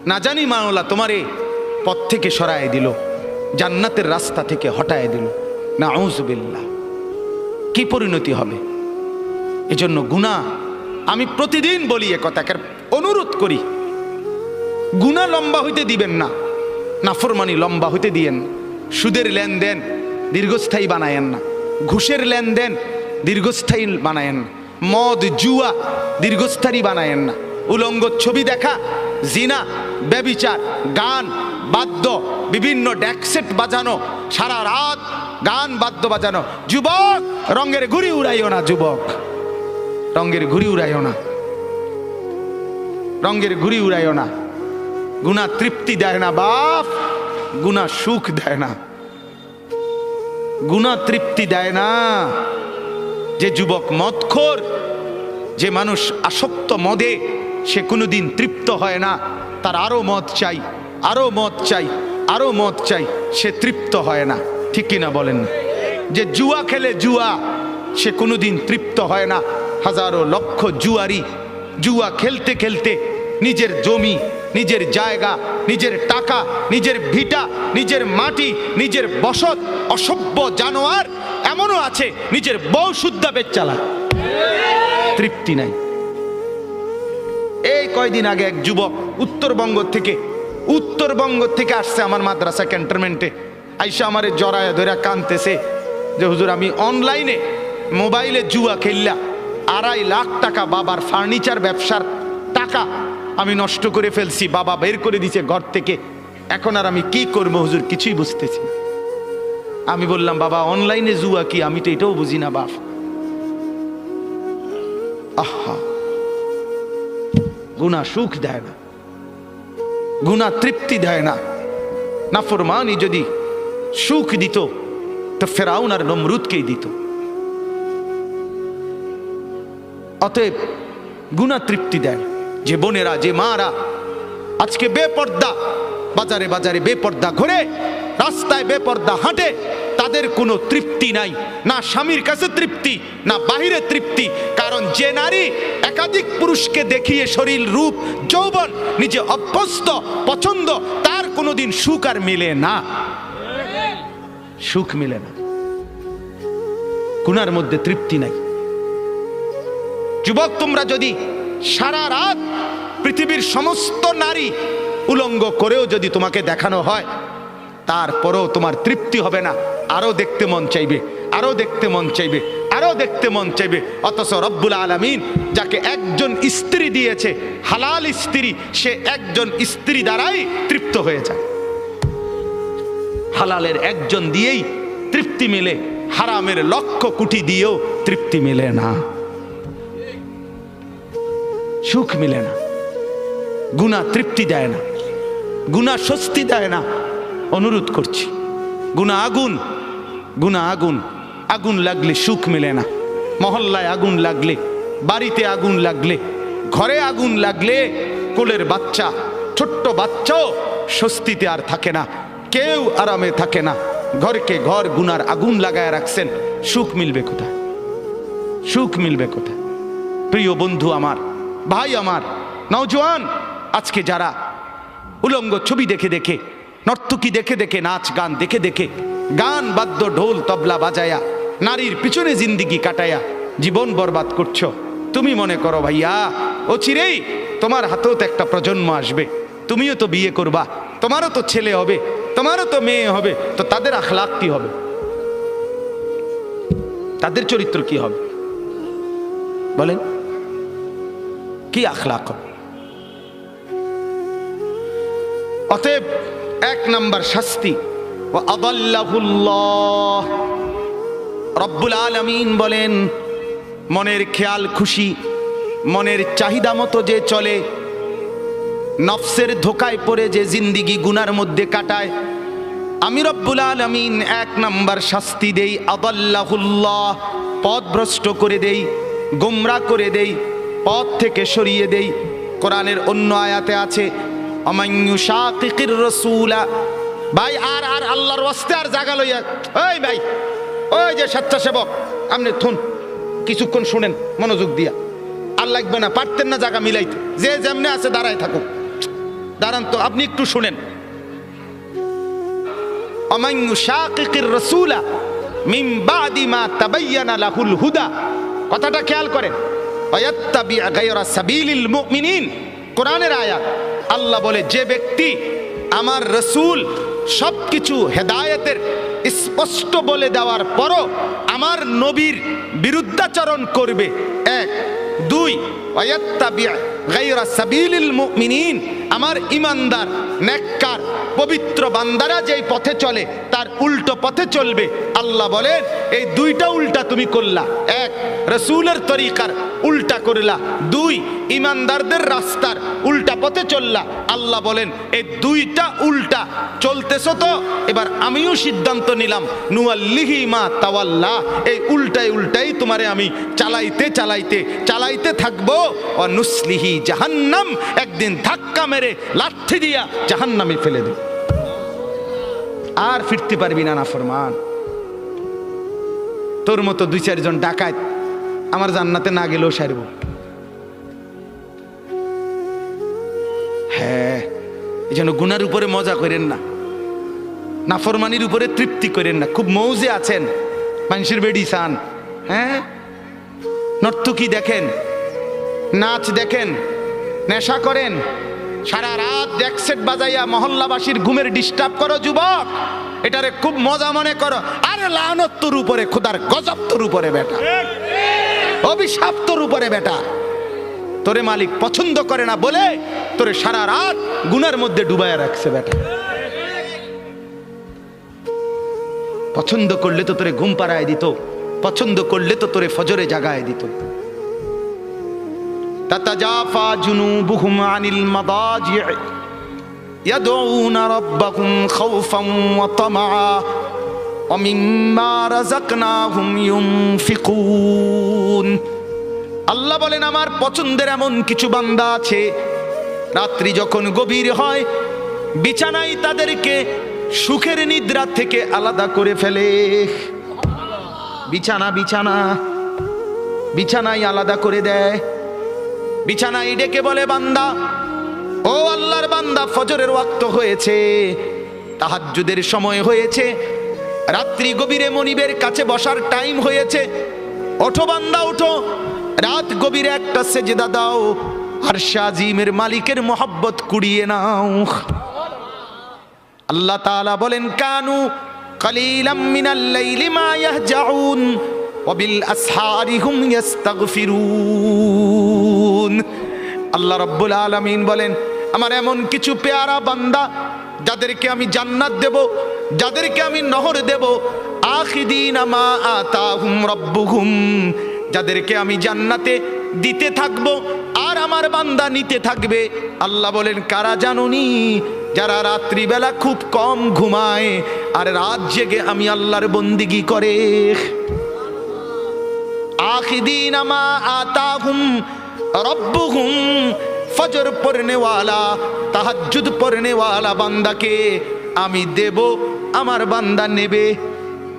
না জানি মাওলা তোমারে পথ থেকে সরায় দিল, জান্নাতের রাস্তা থেকে হটায় দিল। নাউযুবিল্লাহ। কি পরিণতি হবে? এজন্য গুনাহ, আমি প্রতিদিন বলি এ কথাকে, অনুরোধ করি, গুনাহ লম্বা হইতে দিবেন না, নাফরমানি লম্বা হইতে দিয়েন। সুদের লেনদেন দীর্ঘস্থায়ী বানায়েন না, ঘুষের লেনদেন দীর্ঘস্থায়ী বানায়েন না, মদ জুয়া দীর্ঘস্থায়ী বানায়েন না, উলঙ্গ ছবি দেখা, জিনা, ব্যভিচার, গান বাদ্য, বিভিন্ন ড্যাকসেট বাজানো, সারা রাত গান বাদ্য বাজানো। যুবক, রঙের ঘুড়ি উড়াইও না, যুবক, রঙের ঘুড়ি উড়াইও না। রঙের ঘুড়ি উড়াইও না। গুনাহ তৃপ্তি দেয় না বাপ, গুনাহ সুখ দেয় না, গুনাহ তৃপ্তি দেয় না। যে যুবক মদখোর, যে মানুষ আসক্ত মদে, সে কোনোদিন তৃপ্ত হয় না। তার আরো মদ চাই, আরো মদ চাই, আরো মদ চাই, সে তৃপ্ত হয় না। ঠিক কিনা বলেন না? যে জুয়া খেলে, জুয়া, সে কোনোদিন তৃপ্ত হয় না। হাজারো লক্ষ জুয়ারি জুয়া খেলতে খেলতে নিজের জমি, নিজের জায়গা, নিজের টাকা, নিজের ভিটা, নিজের মাটি, নিজের বসত, অসভ্য জানোয়ার এমনও আছে নিজের বউ শুদ্ধা বেচ চালায়, তৃপ্তি নাই। এই কয়দিন আগে এক যুবক উত্তরবঙ্গ থেকে আসছে আমার মাদ্রাসা ক্যান্টনমেন্টে। আইসা আমারে জড়ায় ধরে কানতেছে যে হুজুর, আমি অনলাইনে মোবাইলে জুয়া খেললা 2.5 লাখ টাকা বাবার ফার্নিচার ব্যবসার টাকা আমি নষ্ট করে ফেলছি, বাবা বের করে দিছে ঘর থেকে, এখন আর আমি কি করবো হুজুর, কিছুই বুঝতেছি। আমি বললাম, বাবা অনলাইনে জুয়া কি? আমি তো এটাও বুঝি না বাপ। আহা, গুনাহ সুখ দেয় না, গুনাহ তৃপ্তি দেয় না। নাফরমানি যদি সুখ দিত তো ফেরাউন আর নমরুদকেই দিত। অতএব গুনাহ তৃপ্তি দেয়। যে বোনেরা, যে মারা আজকে বেপর্দা, বাজারে বাজারে বেপর্দা ঘুরে, রাস্তায় বেপর্দা হাঁটে, তাদের কোনো তৃপ্তি নাই, না স্বামীর কাছে তৃপ্তি, না বাহিরে তৃপ্তি। কারণ যে নারী একাধিক পুরুষকে দেখিয়ে শরীর, রূপ, যৌবন নিজে অভ্যস্ত, পছন্দ, তার কোনোদিন সুখ আর মিলে না, সুখ মিলে না, গুনার মধ্যে তৃপ্তি নাই। যুবক, তোমরা যদি সারা রাত পৃথিবীর সমস্ত নারী উলঙ্গ করেও যদি তোমাকে দেখানো হয়, তারপরেও তোমার তৃপ্তি হবে না, আরো দেখতে মন চাইবে, আরো দেখতে মন চাইবে, আরো দেখতে মন চাইবে। অথচ রব্বুল আলামিন যাকে একজন স্ত্রী দিয়েছে, হালাল স্ত্রী, সে একজন স্ত্রী দ্বারাই তৃপ্ত হয়ে যায়। হালালের একজন দিয়েই তৃপ্তি মিলে, হারামের লক্ষ কোটি দিয়েও তৃপ্তি মিলে না, সুখ মিলে না। গুনাহ তৃপ্তি দেয় না, গুনাহ স্বস্তি দেয় না। অনুরোধ করছি, গুনাহ আগুন, গুনাহ আগুন, আগুন লাগলে সুখ মিলে না। মহল্লায় আগুন লাগলে, বাড়িতে আগুন লাগলে, ঘরে আগুন লাগলে, কোলের বাচ্চা, ছোট্ট বাচ্চাও স্বস্তিতে আর থাকে না, কেউ আরামে থাকে না। ঘরকে ঘর গুনার আগুন লাগায় রাখছেন, সুখ মিলবে কোথায়? সুখ মিলবে কোথায়? প্রিয় বন্ধু আমার, ভাই আমার, নওজোয়ান, আজকে যারা উলঙ্গ ছবি দেখে দেখে, নর্তকী দেখে দেখে, নাচ গান দেখে দেখে, গান বাদ্য ঢোল তবলা বাজায়া নারীর পিছনে জিন্দিগি কাটায়া জীবন বরবাদ করছো, তুমি মনে করো ভাইয়া অচিরেই তোমার হাতেও তো একটা প্রজন্ম আসবে, তুমিও তো বিয়ে করবা, তোমারও তো ছেলে হবে, তোমারও তো মেয়ে হবে, তো তাদের আখলাক কি হবে? তাদের চরিত্র কি হবে বলেন? কি আখলাক হবে? অতএব 1 নম্বর শাস্তি, ওয়া আদাল্লাহুল্লাহ, রব্বুল আলামিন বলেন, মনের খেয়াল খুশি, মনের চাহিদা মতো যে চলে, নফসের ধোকায় পড়ে যে জিন্দিগি গুনার মধ্যে কাটায়, আমি রব্বুল আলামিন 1 নম্বর শাস্তি দেই, আদাল্লাহুল্লাহ, পথভ্রষ্ট করে দেই, গোমরাহ করে দেই, পথ থেকে সরিয়ে দেই। কোরআনের অন্য আয়াতে আছে, আমাইয়ুশাকিকির রাসূলা। ভাই আর আল্লাহর ওয়াস্তে আর জায়গা লইয়া, ওই ভাই, ওই যে স্বেচ্ছাসেবক, আপনি থুন, কিছুক্ষণ শুনেন মনোযোগ দিয়া, আর লাগবে না, পারতেন না জায়গা মিলাইতে, যে যেমনে আছে দাঁড়ায় থাকুক, দাঁড়ান তো, আপনি একটু শুনেন। আমাইয়ুশাকিকির রাসূলা মিন বাদি মা তাবায়্যানা লাহুল হুদা, কথাটা খেয়াল করেন। ওয়ায়াত্তাবি গায়রা সাবিলিল মুমিনিন, কোরআনের আয়াত। আল্লাহ বলে, যে ব্যক্তি আমার রাসূল সবকিছু হেদায়েতের স্পষ্ট বলে দেওয়ার পরও আমার নবীর বিরুদ্ধাচরণ করবে, 1, 2, ওয়ায়াত্তাবি গায়রা সাবিলিল মুমিনিন, আমার ঈমানদার, নেককার, পবিত্র বান্দারা যেই পথে চলে তার উল্টো পথে চলবে। আল্লাহ বলেন, এই 2টা উল্টা তুমি করলা, 1 রাসূলের তরিকার উল্টা করলা, 2 ইমানদারদের রাস্তার উল্টা পথে চললা। আল্লাহ বলেন এই 2টা উল্টা চলতেছো তো, এবার আমিও সিদ্ধান্ত নিলাম নুয়াল্লিহি মা তাওয়াল্লা, এই উল্টাই তোমারে আমি চালাইতে থাকবো। ও নুসলিহি জাহান্নাম, একদিন ধাক্কা মেরে লাঠি দিয়া জাহান্নামে ফেলে দেব, আর ফিরতে পারবি না নাফরমান। তোর মতো 2-4 জন ডাকাত আমার জান্নাতে না গেলেও সারব। হ্যাঁ, এই জন্য গুনার উপরে মজা করেন না, নাফরমানির উপরে তৃপ্তি করেন না। খুব মৌজে আছেন, মানুষের বেডি চান, হ্যাঁ, নর্তকী দেখেন, নাচ দেখেন, নেশা করেন, সারা রাত ডেকসেট বাজাইয়া মহল্লাবাসীর ঘুমের ডিস্টার্ব করো যুবক, এটারে খুব মজা মনে করো। আরে লানত তোর উপরে, খোদার গজব তোর উপরে বেটা, অভিশাপ তোর উপরে বেটা। তোরে মালিক পছন্দ করে না বলে তোরে সারা রাত গুনার মধ্যে ডুবাইয়া রাখছে বেটা। পছন্দ করলে তো তোরে ঘুম পাড়ায় দিত, পছন্দ করলে তো তোরে ফজরে জাগায় দিত। তাতাজাফা জুনুবুহুম আনিল মাদাজি' ইয়াদউনা রাব্বাহুম খাওফান ওয়া তামআ ওয়া মিম্মা রাযাকনাহুম ইউনফিকুন। আল্লাহ বলেন আমার পছন্দের এমন কিছু বান্দা আছে, রাত্রি যখন গভীর হয় বিছানায় তাদেরকে সুখের নিদ্রা থেকে আলাদা করে ফেলে। বিছানায় আলাদা করে দেয়, বিছানায় ডেকে বলে বান্দা, ও আল্লাহর বান্দা, ফজরের ওয়াক্ত হয়েছে, তাহাজ্জুদের সময় হয়েছে, রাত্রি গভীরে মনিবের কাছে বসার টাইম হয়েছে, ওঠো বান্দা ওঠো, রাত গভীরে একটা সেজদা দাও, আরশে আজিমের মালিকের মহব্বত কুড়িয়ে নাও। আল্লাহ তাআলা বলেন কানু কালিলাম মিনাল লাইলি মা ইয়াহজাউন ওয়া বিল আসহারি হুম ইস্তাগফিরুন। আল্লাহ রাব্বুল আলামিন বলেন আমার এমন কিছু পেয়ারা বান্দা যাদেরকে আমি জান্নাত দেব, যাদেরকে আমি নহর দেব, আখিদিনা মা আতাহুম রাব্বুহুম, যাদেরকে আমি জান্নাতে দিতে থাকবো আর আমার বান্দা নিতে থাকবে। আল্লাহ বলেন কারা জানুনি? যারা রাত্রিবেলা খুব কম ঘুমায় আর রাত জেগে আমি আল্লাহর বন্দিগি করে। আখিদিনা মা আতাহুম রব্বুহুম, ফজর পড়নে ওয়ালা, তাহাজ্জুদ পড়নে ওয়ালা বান্দাকে আমি দেব, আমার বান্দা নেবে।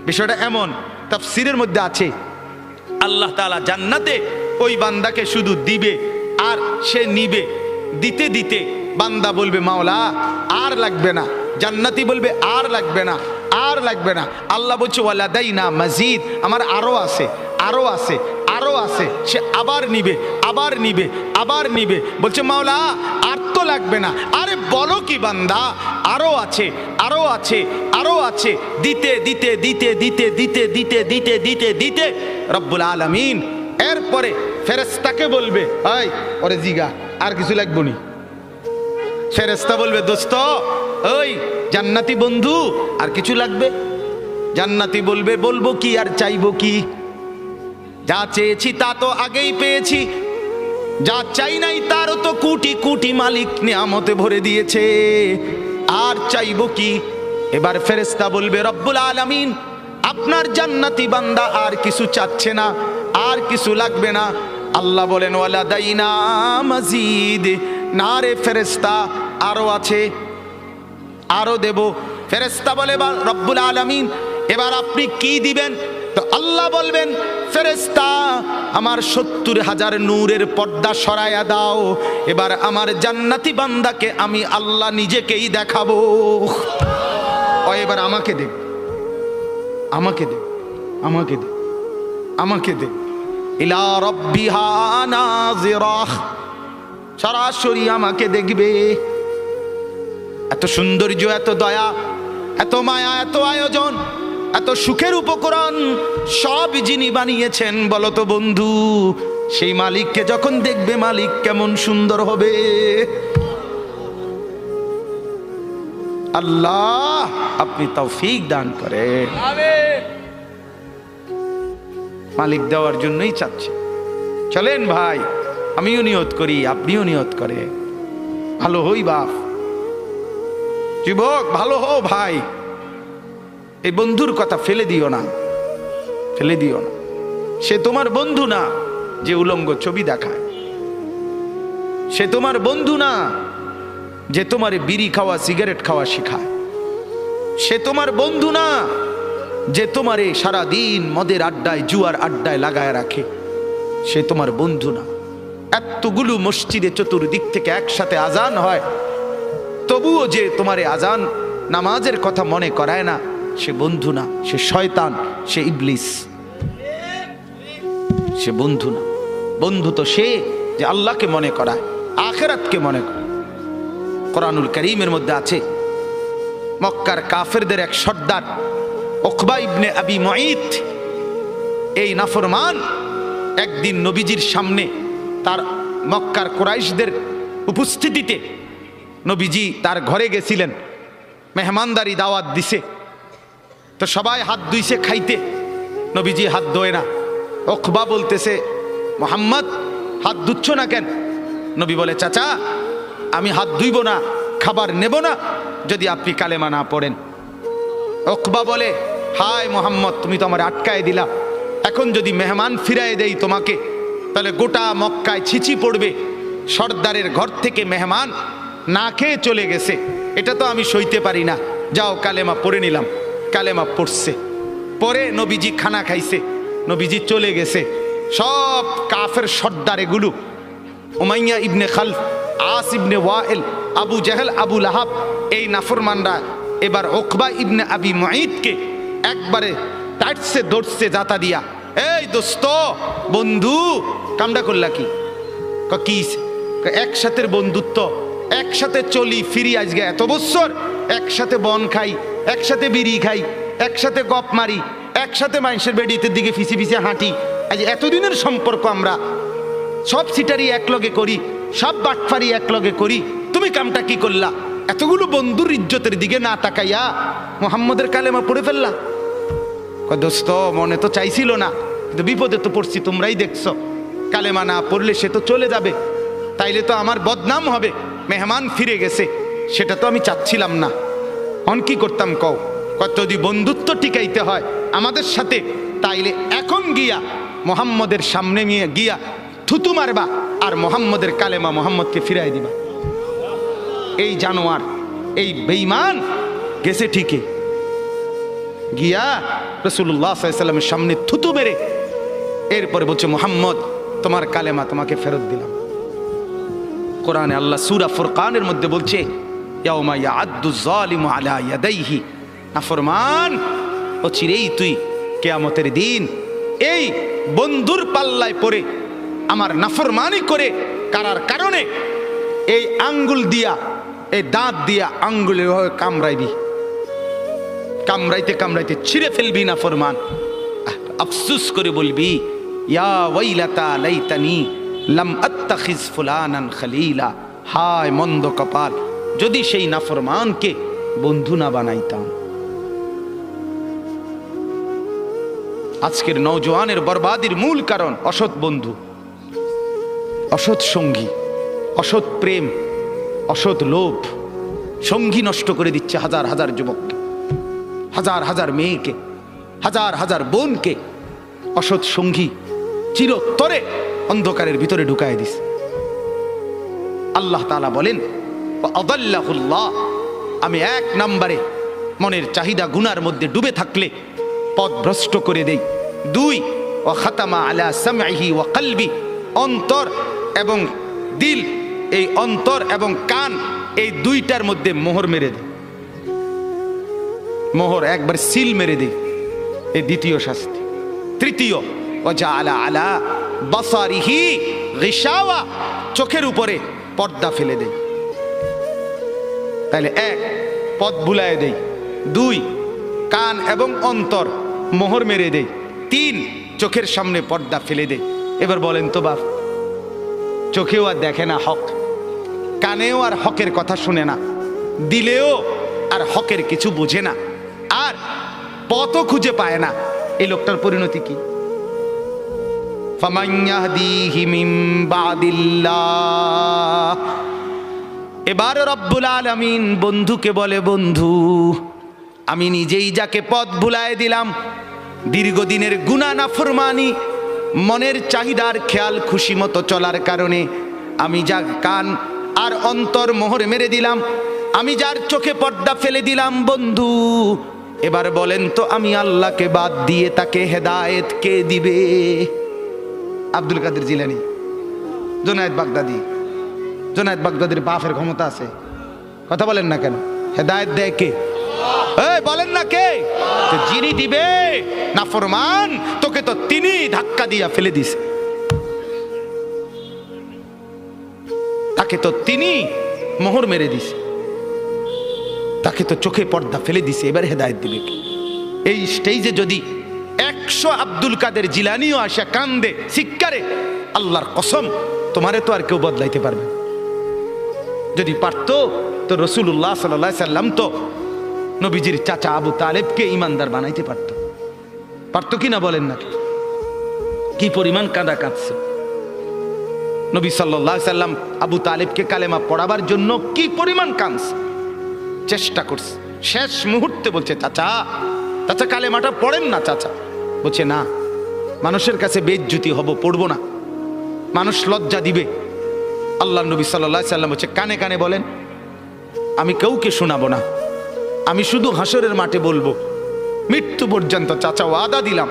বিষয়টা এমন, তাফসীরের মধ্যে আছে আল্লাহ তাআলা জান্নাতে ওই বান্দাকে শুধু দিবে আর সে নিবে। দিতে দিতে বান্দা বলবে মাওলা আর লাগবে না, জান্নাতি বলবে আর লাগবে না, আর লাগবে না। আল্লাহ বলছে ওয়ালাদাইনা মাজিদ, আমার আরো আছে, আরো আছে, আরো আছে। সে আবার নিবে, আবার নিবে, আবার নিবে। বলছে মাওলা আর তো লাগবে না। আরে বলো কি বান্দা, আরো আছে, আরো আছে, আরো আছে। দিতে দিতে দিতে দিতে দিতে দিতে দিতে দিতে দিতে রব্বুল আলামিন এরপরে ফেরেশতাকে বলবে এই ওরে জিগা আর কিছু লাগবে নি। ফেরেশতা বলবে দোস্ত ওই জান্নাতি বন্ধু আর কিছু লাগবে? জান্নাতি বলবে বলবো কি আর চাইবো কি? যা চেয়েছি তা তো আগেই পেয়েছি, যা চাই নাই তারও তো কোটি কোটি মালিক নিয়ামতে ভরে দিয়েছে, আর চাইবো কি? এবার ফেরেশতা বলবে রব্বুল আলামিন আপনার জান্নাতি বান্দা আর কিছু চাচ্ছে না, আর কিছু লাগবে না। আল্লাহ বলেন ওয়ালাদাইনা মাজিদ, না রে ফেরেশতা আরো আছে, আরো দেব। ফেরেশতা বলে রব্বুল আলামিন এবার আপনি কি দিবেন? তো আল্লাহ বলবেন ফেরেশতা আমার 70,000 নূরের পর্দা সরায়া দাও, এবার আমার জান্নাতি বান্দাকে আমি আল্লাহ নিজেকেই দেখাবো। ও এবার আমাকে দে, আমাকে দে, আমাকে দে, আমাকে দে। ইলা রাব্বিহা নাযিরাহ, সরাসরি আমাকে দেখবে। এত সৌন্দর্য, এত দয়া, এত মায়া, এত আয়োজন, এত সুখের উপকরণ সব যিনি বানিয়েছেন বলো তো বন্ধু, সেই মালিককে যখন দেখবে মালিক কেমন সুন্দর হবে। আল্লাহ আপনি তৌফিক দান করেন। মালিক দেওয়ার জন্যই চাচ্ছে। চলেন ভাই, আমিও নিয়ত করি, আপনিও নিয়ত করে, ভালো হই বাপ, যুবক ভালো হও ভাই। এই বন্ধুর কথা ফেলে দিও না, ফেলে দিও না। সে তোমার বন্ধু না যে উলঙ্গ ছবি দেখায়, সে তোমার বন্ধু না যে তোমার বিড়ি খাওয়া সিগারেট খাওয়া শিখায়, সে তোমার বন্ধু না যে তোমারে সারাদিন মদের আড্ডায় জুয়ার আড্ডায় লাগায় রাখে, সে তোমার বন্ধু না। এতগুলো মসজিদে চতুর্দিক থেকে একসাথে আজান হয়, তবুও যে তোমারে আজান নামাজের কথা মনে করায় না, সে বন্ধু না, সে শয়তান, সে ইবলিস, সে বন্ধু না। বন্ধু তো সে যে আল্লাহকে মনে করায়, আখিরাতকে মনে করে। কোরআনুল কারীমের মধ্যে আছে, মক্কার কাফেরদের এক সর্দার উকবা ইবনে আবি মুঈত, এই নাফরমান একদিন নবীজির সামনে, তার মক্কার কুরাইশদের উপস্থিতিতে নবীজি তার ঘরে গেছিলেন, মেহমানদারি দাওয়াত দিছে, তো সবাই হাত ধুইছে খাইতে, নবীজি হাত ধোয় না। উকবা বলতেছে, মুহাম্মদ হাত ধুচ্ছ না কেন? নবী বলে, চাচা আমি হাত ধুইব না, খাবার নেব না যদি আপনি কালেমা না পড়েন। উকবা বলে, হায় মুহাম্মদ, তুমি তো আমার আটকায় দিলা, এখন যদি মেহমান ফিরায় দেই তোমাকে, তাহলে গোটা মক্কায় ছিচি পড়বে, সর্দারের ঘর থেকে মেহমান না খেয়ে চলে গেছে, এটা তো আমি সইতে পারি না। যাও কালেমা পড়ে নিলাম। কালেমা পড়ছে, পরে নবীজি খানা খাইছে, নবীজি চলে গেছে। সব কাফের সর্দার এগুলো, উমাইয়া ইবনে খালফ, আস ইবনে ওয়াইল, আবু জাহেল, আবু লাহাব, এই নাফরমানরা এবার উকবা ইবনে আবি মুঈতকে একবারে টাইটসে ধরছে জাতা দিয়া। এই দোস্ত, বন্ধু, কামডা করলা কি? কি একসাথে বন্ধুত্ব, একসাথে চলি ফিরি, আজকে এত বছর একসাথে বন খাই, একসাথে বিড়ি খাই, একসাথে গপ মারি, একসাথে মানুষের বেডিতে দিকে ফিসে ফিসে হাঁটি, আজ এতদিনের সম্পর্ক, আমরা সব সিটারি একলগে করি, সব বাটফারি একলগে করি, তুমি কামটা কি করলা? এতগুলো বন্ধুর ইজ্জতের দিকে না তাকাইয়া মুহাম্মদের কালেমা পড়ে ফেললা। দোস্ত, মনে তো চাইছিল না, কিন্তু বিপদে তো পড়ছি, তোমরাই দেখছো। কালেমা না পড়লে সে তো চলে যাবে, তাইলে তো আমার বদনাম হবে, মেহমান ফিরে গেছে, সেটা তো আমি চাচ্ছিলাম না। অন কি করতাম কও? যদি বন্ধুত্ব টিকাইতে হয় আমাদের সাথে, তাইলে এখন গিয়া মুহাম্মদের সামনে নিয়ে গিয়া থুতু মারবা আর মুহাম্মদের কালেমা মুহাম্মদকে ফিরাই দিবা। এই জানোয়ার, এই বেঈমান গেছে ঠিকই, গিয়া রাসূলুল্লাহ সাল্লাল্লাহু আলাইহি ওয়াসাল্লামের সামনে থুতু মেরে এরপরে বলছে, মুহাম্মদ তোমার কালেমা তোমাকে ফেরত দিলাম। কোরআনে আল্লাহ সূরা ফুরকানের মধ্যে বলছে, ইয়াউমা ইয়াআদ্দু যালিমু আলা ইয়াদাইহি, নাফরমান ও চিরেই তুই কিয়ামতের দিন এই বন্ধুর পাল্লায় পড়ে আমার নাফরমানি করে কারার কারণে এই আঙ্গুল দিয়া, এই দাঁত দিয়া আঙ্গুলের কামড়াইবি, কামড়াইতে কামড়াইতে ছিঁড়ে ফেলবি নাফরমান। আফসুস করে বলবি, ইয়া ওয়াইলাতা লাইতানি লাম আত্তাখিজ ফুলানান খলিলা, হায় মন্দ কপাল, যদি সেই নাফরমানকে বন্ধু না বানাইতাম। আজকের নওজোয়ানের বরবাদির মূল কারণ অসৎ বন্ধু, অসৎ সঙ্গী, অসৎ প্রেম, অসৎ লোভ। সঙ্গী নষ্ট করে দিচ্ছে হাজার হাজার যুবককে, হাজার হাজার মেয়েকে, হাজার হাজার বোনকে। অসৎ সঙ্গী চিরতরে অন্ধকারের ভিতরে ঢুকায় দিস। আল্লাহ তাআলা বলেন, আদাল্লাহুল্লাহ, আমি এক নম্বরে মনের চাহিদা গুনার মধ্যে ডুবে থাকলে পথ ভ্রষ্ট করে দেই। দুই, ওয়া খাতামা আলা সামঈহি ওয়া কলবি, অন্তর এবং দিল, এই অন্তর এবং কান, এই দুইটার মধ্যে মোহর মেরে দেয়, মোহর একবার সিল মেরে দেয়, এই দ্বিতীয় শাস্তি। তৃতীয়, ওয়া জাআলা আলা বাসারিহি গিশাওয়া, চোখের উপরে পর্দা ফেলে দেয়। তাহলে এক, পথ ভুলায় দেয়। দুই, কান এবং অন্তর মোহর মেরে দেয়। তিন, চোখের সামনে পর্দা ফেলে দেয়। এবার বলেন তো বাপ, চোখেও আর দেখে না হক, কানেও আর হকের কথা শুনে না, দিলেও আর হকের কিছু বোঝে না, আর পথও খুঁজে পায় না। এই লোকটার পরিণতি কি? ফামান ইয়াহদিহি মিন বাদিল্লাহ। এবার রব্বুল আলামিন বন্ধুকে বলে, বন্ধু আমি নিজেই যাকে পথ ভুলায় দিলাম, দীর্ঘদিনের গুনাহ নাফরমানি, মনের চাহিদার খেয়াল খুশি মতো চলার কারণে আমি যা কান আর অন্তর মোহর মেরে দিলাম, আমি যার চোখে পর্দা ফেলে দিলাম, বন্ধু এবার বলেন তো আমি আল্লাহকে বাদ দিয়ে তাকে হেদায়েত কে দিবে? আব্দুল কাদের জিলানী, জুনায়েদ বাগদাদি। জুনায়েদ বাগদাদির বাপের ক্ষমতা আছে, কথা বলেন না কেন? হেদায়েত দেয় কে? বলেন না কে? যিনি দিবে নাফরমান তোকে তো তিনি ধাক্কা দিয়া ফেলে দিছে, তাকে তো তিনি মোহর মেরে দিছে, তাকে তো চোখে পর্দা ফেলে দিছে, এবার হেদায়েত দিবে কে? এই স্টেজে যদি 100 আব্দুল কাদের জিলানীও আসা কান্দে শিক্ষারে, আল্লাহর কসম তোমারে তো আর কেউ বদলাইতে পারবে। যদি পারতো তো রাসূলুল্লাহ সাল্লাল্লাহু আলাইহি সাল্লাম তো নবীজির চাচা আবু তালেবকে ইমানদার বানাইতে পারতো, পারতো কি না বলেন না? কি পরিমাণ কাঁদা কাঁদছে নবী সাল্লাল্লাহু আলাইহি সাল্লাম আবু তালেবকে কালেমা পড়াবার জন্য, কি পরিমাণ কাঁদছে, চেষ্টা করছে। শেষ মুহূর্তে বলছে, চাচা চাচা কালেমাটা পড়েন না। চাচা বলছে, না, মানুষের কাছে বেইজ্জতি হব, পড়বো না, মানুষ লজ্জা দিবে। আল্লাহ নবী সাল্লাল্লাহু আলাইহি সাল্লাম বলছে, কানে কানে বলেন, আমি কাউকে শোনাবো না, আমি শুধু হাসরের মাঠে বলবো, মৃত্যু পর্যন্ত চাচা ওয়াদা দিলাম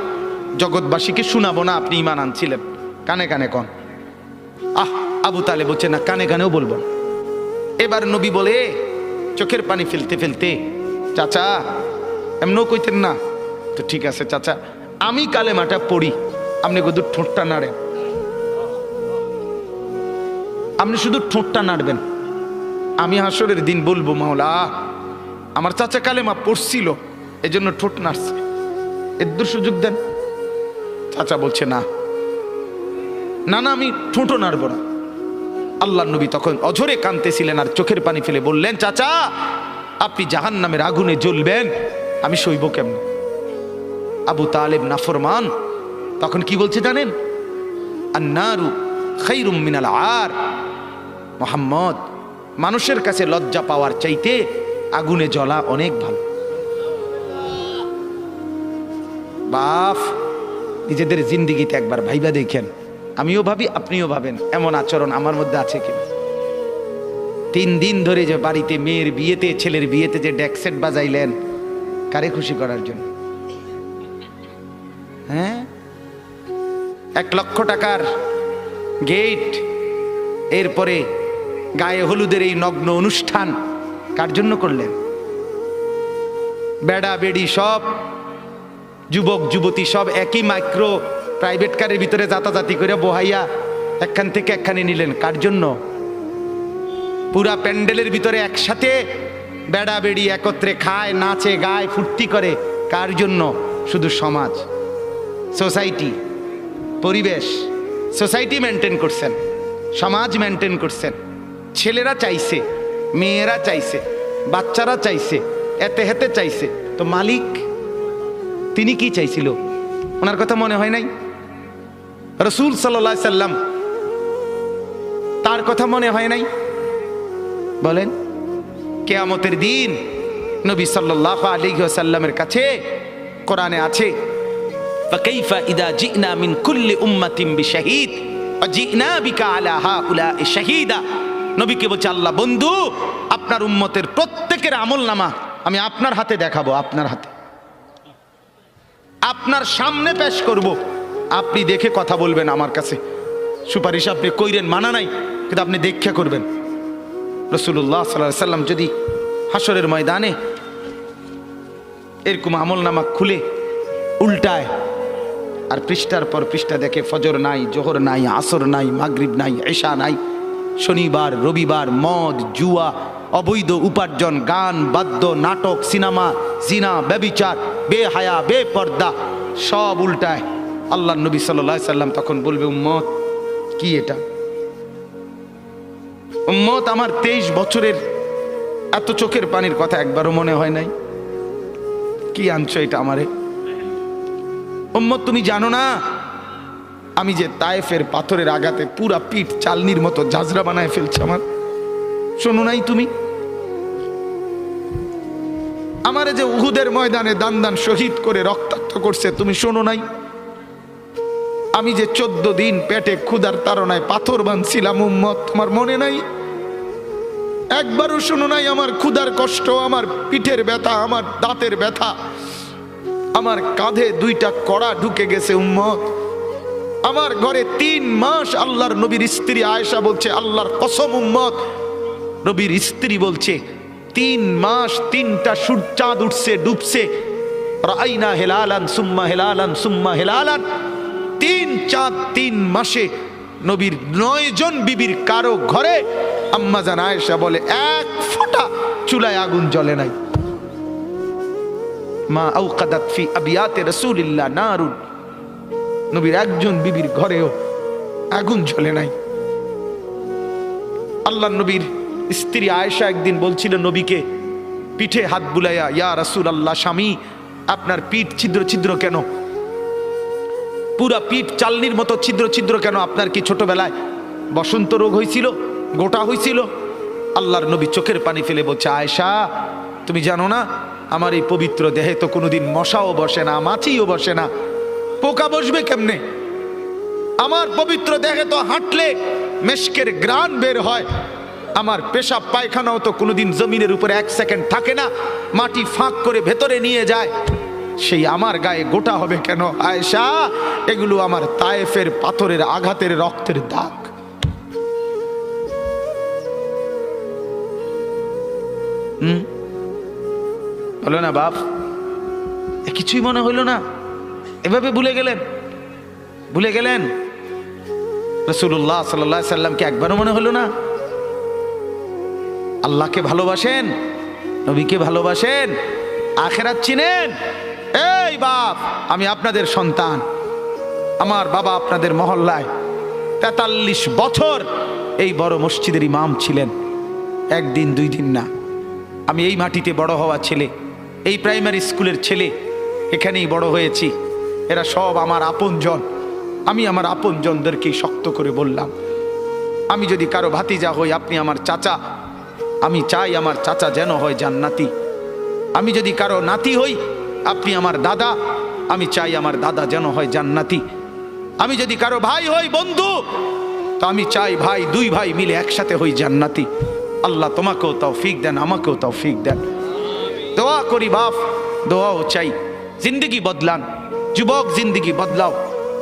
জগৎবাসীকে শোনাবো না আপনি ঈমান আনছিলেন, কানে কানে কন। আবু তালেব বলছে, না, কানে কানেও বলবো না। এবার নবী বলে চোখের পানি ফেলতে ফেলতে, চাচা এমনও কইতেন না তো, ঠিক আছে চাচা আমি কালেমাটা পড়ি, আপনি শুধু ঠোঁটটা নাড়েন, আপনি শুধু ঠোঁটটা নাড়বেন, আমি হাসরের দিন বলবো, মাওলা আমার চাচা কালেমা পড়ছিল এজন্য ঠোঁট নাড়ছে, এর সুযোগ দেন। চাচা বলছে, না না না, আমি ঠোঁটও নাড়বো না। আল্লাহ নবী তখন অঝরে কাঁদতেছিলেন আর চোখের পানি ফেলে বললেন, চাচা আপনি জাহান্নামের আগুনে জ্বলবেন, আমি সইব কেমন? আবু তালেব নাফরমান তখন কি বলছে জানেন? আন্নারু খায়রুম মিনাল আর। মুহাম্মদ, মানুষের কাছে লজ্জা পাওয়ার চাইতে আগুনে জ্বলা অনেক ভালো। বাপ, নিজেদের জিন্দিগিতে একবার ভাইবা দেখেন, আমিও ভাবি আপনিও ভাবেন, এমন আচরণ আমার মধ্যে আছে কিনা। 3 দিন ধরে যে বাড়িতে মেয়ের বিয়েতে, ছেলের বিয়েতে যে ডেকসেট বাজাইলেন, কারে খুশি করার জন্য? হ্যাঁ, 1 লক্ষ টাকার গেট, এরপরে গায়ে হলুদের এই নগ্ন অনুষ্ঠান কার জন্য করলেন? বেড়া বেড়ি সব, যুবক যুবতী সব একই মাইক্রো প্রাইভেট কারের ভিতরে যাতাযাতি করে বহাইয়া একখান থেকে একখানে নিলেন, কার জন্য? পুরা প্যান্ডেলের ভিতরে একসাথে বেড়া বেড়ি একত্রে খায়, নাচে, গায়, ফুর্তি করে, কার জন্য? শুধু সমাজ, সোসাইটি, পরিবেশ, সোসাইটি মেনটেন করছেন, সমাজ মেনটেন করছেন। ছেলেরা চাইছে, মেয়েরা চাইছে, বাচ্চারা চাইছে, এতে হেতে চাইছে, তো মালিক তিনি কি চাইছিল? ওনার কথা মনে হয় নাই? রাসূল সাল্লাল্লাহু আলাইহি সাল্লাম তার কথা মনে হয় নাই? বলেন, কিয়ামতের দিন নবী সাল্লাল্লাহু আলাইহি ওয়াসাল্লামের কাছে কোরআনে আছে, ফাকাইফা ইদা জিনা মিন কুল্লি উম্মাতিন বিশাহিদ ওয়া জিনা বিকা আলা হাউলা'i শাহীদা। নবীকে বলছে আল্লাহ, বন্ধু আপনার উম্মতের প্রত্যেকের আমলনামা আমি আপনার হাতে দেখাবো, আপনার হাতে, আপনার সামনে পেশ করব, আপনি দেখে কথা বলবেন। আমার কাছে সুপারিশ আপনি কইরেন, মানা নাই, কিন্তু আপনি দেখে করবেন। রাসূলুল্লাহ সাল্লাল্লাহু আলাইহি সাল্লাম যদি হাসরের ময়দানে এরকম আমলনামা খুলে উল্টায় আর পৃষ্ঠার পর পৃষ্ঠা দেখে, ফজর নাই, জোহর নাই, আসর নাই, মাগরিব নাই, ইশা নাই, শনিবার রবিবার, মদ, জুয়া, অবৈধ উপার্জন, গান, বাদ্য, নাটক, সিনেমা, জিনা, ব্যভিচার, বেহায়া, বেপর্দা, সব উল্টায়। আল্লাহ নবী সাল্লাল্লাহু আলাইহি সাল্লাম তখন বলবে, উম্মত কি এটা? উম্মত আমার 23 বছরের এত চোখের পানির কথা একবারও মনে হয় নাই? কি আনছো এটা আমারে? উম্মত তুমি জানো না আমি যে তায়েফের পাথরের আঘাতে পুরা পিঠ চালনির মতো ঝাঁঝরা বানায় ফেলছে আমার, শোনো নাই তুমি? আমারে যে উহুদের ময়দানে দান দান শহীদ করে রক্তাক্ত করছে, তুমি শোনো নাই? আমি যে 14 দিন পেটে ক্ষুধার তাড়নায় পাথর বাঁধছিলাম উম্মত, তোমার মনে নাই? একবারও শোনো নাই আমার ক্ষুধার কষ্ট, আমার পিঠের ব্যথা, আমার দাঁতের ব্যথা, আমার কাঁধে 2টা কড়া ঢুকে গেছে উম্মত। আমার ঘরে 3 মাস আল্লাহর নবীর স্ত্রী আয়েশা বলছে, আল্লাহর কসম উম্মত, নবীর স্ত্রী বলছে 3 মাস 3টা চাঁদ উঠছে ডুবছে, রাইনা হেলালান সুম্মা হেলালান সুম্মা হেলালান, 3 চাঁদ 3 মাসে নবীর 9 জন বিবির কারো ঘরে আম্মা জান আয়েশা বলে 1 ফোঁটা চুলায় আগুন জ্বলে নাই। মা আওকাদাত ফি আবিয়াতে রাসূলিল্লাহ নারুন, নবীর একজন বিবির ঘরেও আগুন জ্বলে নাই। আল্লাহ নবীর স্ত্রী আয়েশা একদিন বলছিল নবীকে পিঠে হাত বুলাইয়া, ইয়া রাসূলুল্লাহ, স্বামী আপনার পিঠ ছিদ্র ছিদ্র কেন? পুরা পিঠ চালনির মতো ছিদ্র ছিদ্র কেন? আপনার কি ছোটবেলায় বসন্ত রোগ হয়েছিল, গোটা হয়েছিল? আল্লাহর নবী চোখের পানি ফেলে বলছে, আয়েশা তুমি জানো না আমার এই পবিত্র দেহে তো কোনোদিন মশাও বসে না, মাছিও বসে না, পোকা বসবে কেমনে? আমার পবিত্র দেহে তো হাঁটলে মেশকের গ্রান বের হয়, আমার পেশাব পায়খানাও তো কোনোদিন জমিনের উপরে 1 সেকেন্ড থাকে না, মাটি ফাঁক করে ভেতরে নিয়ে যায়, সেই আমার গায়ে গোটা হবে কেন? আয়েশা এগুলো আমার তায়েফের পাথরের আঘাতের রক্তের দাগ। হলো না বাপ? কিছুই মনে হইল না? এভাবে ভুলে গেলেন? ভুলে গেলেন রাসূলুল্লাহ সাল্লাল্লাহু আলাইহি সাল্লামকে একবারও মনে হলো না? আল্লাহকে ভালোবাসেন, নবীকে ভালোবাসেন, আখিরাত চিনেন? এই বাপ, আমি আপনাদের সন্তান, আমার বাবা আপনাদের মহল্লায় 43 বছর এই বড় মসজিদের ইমাম ছিলেন, 1 দিন 2 দিন না। আমি এই মাটিতে বড় হওয়া ছেলে, এই প্রাইমারি স্কুলের ছেলে, এখানেই বড় হয়েছি। এরা সব আমার আপনজন। আমি আমার আপনজনদেরকেই শক্ত করে বললাম, আমি যদি কারো ভাতিজা হই, আপনি আমার চাচা, আমি চাই আমার চাচা যেন হয় জান্নাতি। আমি যদি কারো নাতি হই, আপনি আমার দাদা, আমি চাই আমার দাদা যেন হয় জান্নাতি। আমি যদি কারো ভাই হই, বন্ধু, তো আমি চাই ভাই 2 ভাই মিলে একসাথে হই জান্নাতি। আল্লাহ তোমাকেও তৌফিক দেন, আমাকেও তৌফিক দেন। দোয়া করি বাপ, দোয়াও চাই, জিন্দগি বদলান যুবক, জিন্দগি বদলাও।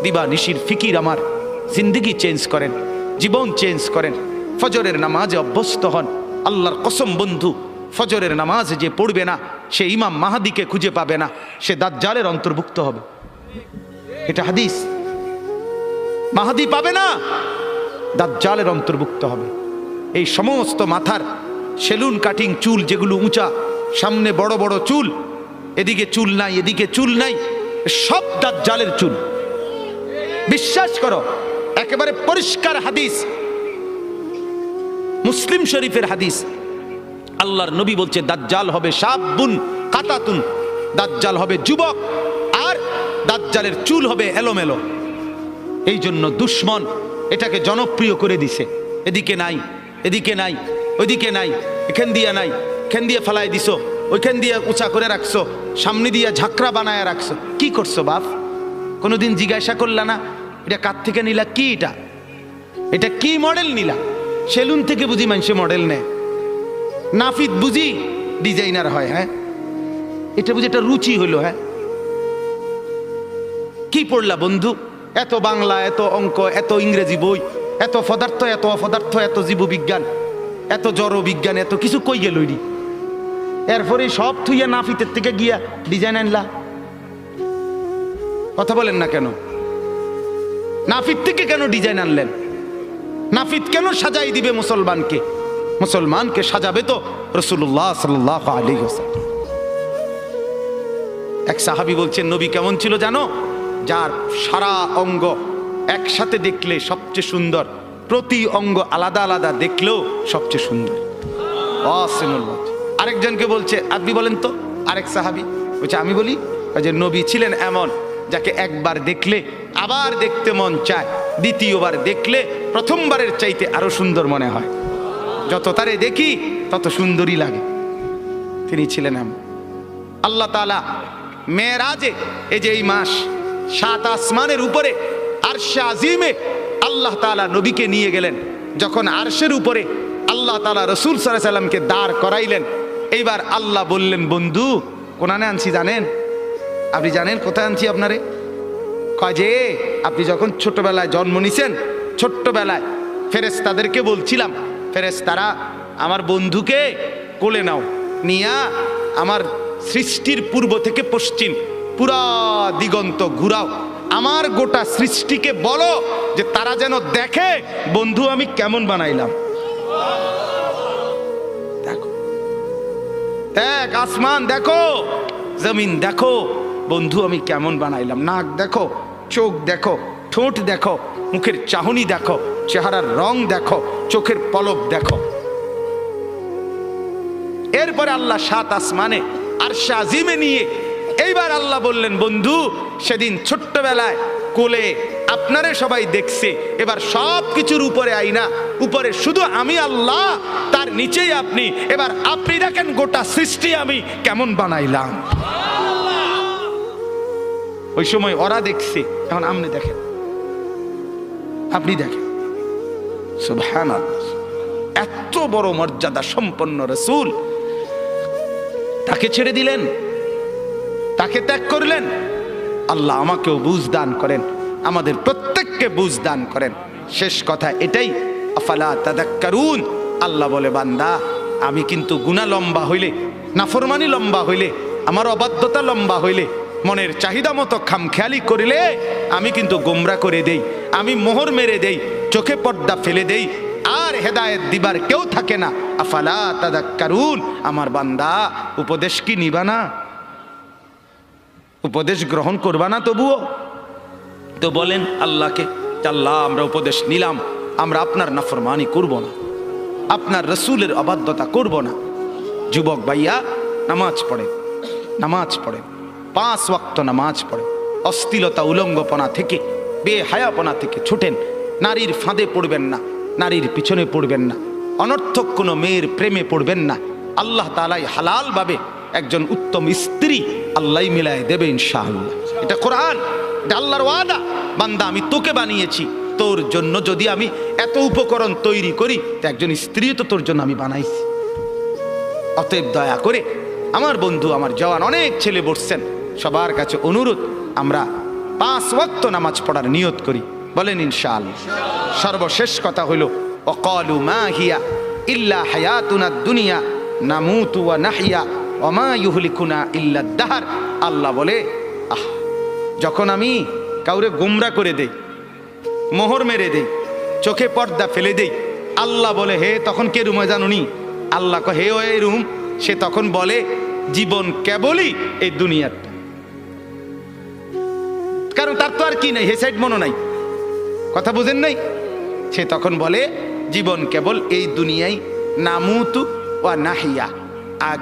দিবা নিশির ফিকির আমার জিন্দগি চেঞ্জ করেন, জীবন চেঞ্জ করেন। ফজরের নামাজে অভ্যস্ত হন। আল্লাহর কসম বন্ধু, ফজরের নামাজ যে পড়বে না সে ইমাম মাহাদিকে খুঁজে পাবে না, সে দাজ্জালের অন্তর্ভুক্ত হবে। এটা হাদিস। মাহাদি পাবে না, দাজ্জালের অন্তর্ভুক্ত হবে। এই সমস্ত মাথার সেলুন কাটিং চুল যেগুলো উঁচা, সামনে বড় বড় চুল, এদিকে চুল নাই, এদিকে চুল নাই, সব দাজ্জালের চুল। বিশ্বাস করো, একেবারে পরিষ্কার হাদিস, মুসলিম শরীফের হাদিস। আল্লাহর নবী বলছে দাজ্জাল হবে শাবুন কাতাতুন, দাজ্জাল হবে যুবক, আর দাজ্জালের চুল হবে এলোমেলো। এই জন্য দুশ্মন এটাকে জনপ্রিয় করে দিছে। এদিকে নাই, এদিকে নাই, ওইদিকে নাই, এখান দিয়ে নাই, এখান দিয়ে ফেলাই দিছো, ওইখান দিয়ে উঁচা করে রাখছো, সামনে দিয়ে ঝাঁকড়া বানায় রাখছো। কি করছো বাপ? কোনোদিন জিজ্ঞাসা করলা না এটা কার থেকে নিলা? কি এটা? এটা কি মডেল নিলা? সেলুন থেকে বুঝি মানুষে মডেল নেয়, নাফিদ বুঝি ডিজাইনার হয়। হ্যাঁ, এটা বুঝি একটা রুচি হইলো। হ্যাঁ, কি পড়লা বন্ধু? এত বাংলা, এত অঙ্ক, এত ইংরেজি বই, এত পদার্থ, এত অপদার্থ, এত জীববিজ্ঞান, এত জড় বিজ্ঞান, এত কিছু কই গেল? এরপরে সব থুইয়া নাফিতের থেকে গিয়া ডিজাইন আনলা। কথা বলেন না কেন? নাফিত থেকে কেন ডিজাইন আনলেন? নাফিত কেন সাজাই দিবে মুসলমানকে? মুসলমানকে সাজাবে তো রাসূলুল্লাহ সাল্লাল্লাহু আলাইহি ওয়াসাল্লাম। এক সাহাবী বলছেন নবী কেমন ছিল জানো? যার সারা অঙ্গ একসাথে দেখলে সবচেয়ে সুন্দর, প্রতি অঙ্গ আলাদা আলাদা দেখলেও সবচেয়ে সুন্দর। আরেকজনকে বলছে আপনি বলেন তো, আরেক সাহাবী বলছে আমি বলি, যে নবী ছিলেন এমন যাকে একবার দেখলে আবার দেখতে মন চায়, দ্বিতীয়বার দেখলে প্রথমবারের চাইতে আরো সুন্দর মনে হয়। যত তারে দেখি তত সুন্দরী লাগে। তিনি ছিলেন আল্লাহ তাআলা মেরাজে, এই যে এই মাস 7 আসমানের উপরে আরশে আজিমে আল্লাহ তাআলা নবীকে নিয়ে গেলেন। যখন আরশের উপরে আল্লাহ তাআলা রাসূল সাল্লাল্লাহু আলাইহি সাল্লামকে দাঁড় করাইলেন, এইবার আল্লাহ বললেন, বন্ধু কোনানে আনছি জানেন? আপনি জানেন কোথায় আনছি আপনারে? কয় যে আপনি যখন ছোটবেলায় জন্ম নিছেন, ছোট্টবেলায় ফেরেশতাদেরকে বলছিলাম, ফেরেশতারা আমার বন্ধুকে কোলে নাও, নিয়া আমার সৃষ্টির পূর্ব থেকে পশ্চিম পুরা দিগন্ত ঘুরাও, আমার গোটা সৃষ্টিকে বলো যে তারা যেন দেখে বন্ধু আমি কেমন বানাইলাম। দেখো, দেখ আসমান দেখো, জমিন দেখো, বন্ধু আমি কেমন বানাইলাম। নাক দেখো, চোখ দেখো, ঠোঁট দেখো, মুখের চাহনি দেখো, চেহারার রং দেখো, চোখের পলক দেখো। এরপরে আল্লাহ 7 আসমানে আরশে আজিমে নিয়ে এইবার আল্লাহ বললেন, বন্ধু সেদিন ছোট্টবেলায় কোলে আপনারে সবাই দেখছে, এবার সব কিছুর উপরে আইনা, উপরে শুধু আমি আল্লাহ, তার নিচেই আপনি, এবার আপনি দেখেন গোটা সৃষ্টি আমি কেমন বানাইলাম। ওই সময় ওরা দেখছে, এখন আপনি দেখেন, আপনি দেখেন। সুবহানাল্লাহ, এত বড় মর্যাদা সম্পন্ন রাসূল, তাকে ছেড়ে দিলেন, তাকে ত্যাগ করলেন। আল্লাহ আমাকেও বুঝ দান করেন, আমাদের প্রত্যেককে বুঝ দান করেন। শেষ কথা এটাই, আফালা তাদাক্কারুন। আল্লাহ বলে, বান্দা আমি কিন্তু গুনাহ লম্বা হইলে, নাফরমানি লম্বা হইলে, আমার অবাধ্যতা লম্বা হইলে, মনের চাহিদা মতো খামখেয়ালি করিলে আমি কিন্তু গোমরা করে দেই, আমি মোহর মেরে দেই, চোখে পর্দা ফেলে দেই, আর হেদায়েত দিবার কেউ থাকে না। আফালা তাদাক্কারুন। আমার বান্দা উপদেশ কি নিবা না? উপদেশ গ্রহণ করবা না? তবুও তো বলেন আল্লাহকে, আল্লাহ আমরা উপদেশ নিলাম, আমরা আপনার নাফরমানি করব না, আপনার রসুলের অবাধ্যতা করব না। যুবক ভাইয়া, নামাজ পড়েন, নামাজ পড়েন, 5 ওয়াক্ত নামাজ পড়েন, অশ্লীলতা উলঙ্গপনা থেকে, বেহায়াপনা থেকে ছুটেন, নারীর ফাঁদে পড়বেন না, নারীর পিছনে পড়বেন না, অনর্থক কোনো মেয়ের প্রেমে পড়বেন না। আল্লাহ তাআলাই হালাল ভাবে একজন উত্তম স্ত্রী আল্লাহ মিলায় দেবে ইনশাআল্লাহ। এটা কোরআন, এটা আল্লাহর ওয়াদা। বান্দা আমি তোকে বানিয়েছি, তোর জন্য যদি আমি এত উপকরণ তৈরি করি, তো একজন স্ত্রী তো তোর জন্য আমি বানাইছি। অতএব দয়া করে আমার বন্ধু, আমার জওয়ান অনেক ছেলে বসছেন, সবার কাছে অনুরোধ, আমরা 5 ওয়াক্ত নামাজ পড়ার নিয়ত করি, বলেন ইনশাআল্লাহ। সর্বশেষ কথা হলো, ওয়াকালু মা হিয়া ইল্লা হায়াতুনা দুনিয়া নামুতু ওয়া নাহইয়া ওয়া মা ইউহলিকুনা ইল্লা দাহর। আল্লাহ বলে, যখন আমি কাউরে গোমরা করে দেই, মোহর মেরে দেই, চোখে পর্দা ফেলে দেই, আল্লাহ বলে, হে তখন কে রুম জানুনি? আল্লাহ হে ওই রুম। সে তখন বলে, জীবন কেবলই এই দুনিয়াটা, কারণ তার তো আর কি নাই, হে সাইড মনো নাই, কথা বুঝেন নাই? সে তখন বলে, জীবন কেবল এই দুনিয়াই, নামুতু ওয়া নাহিয়া,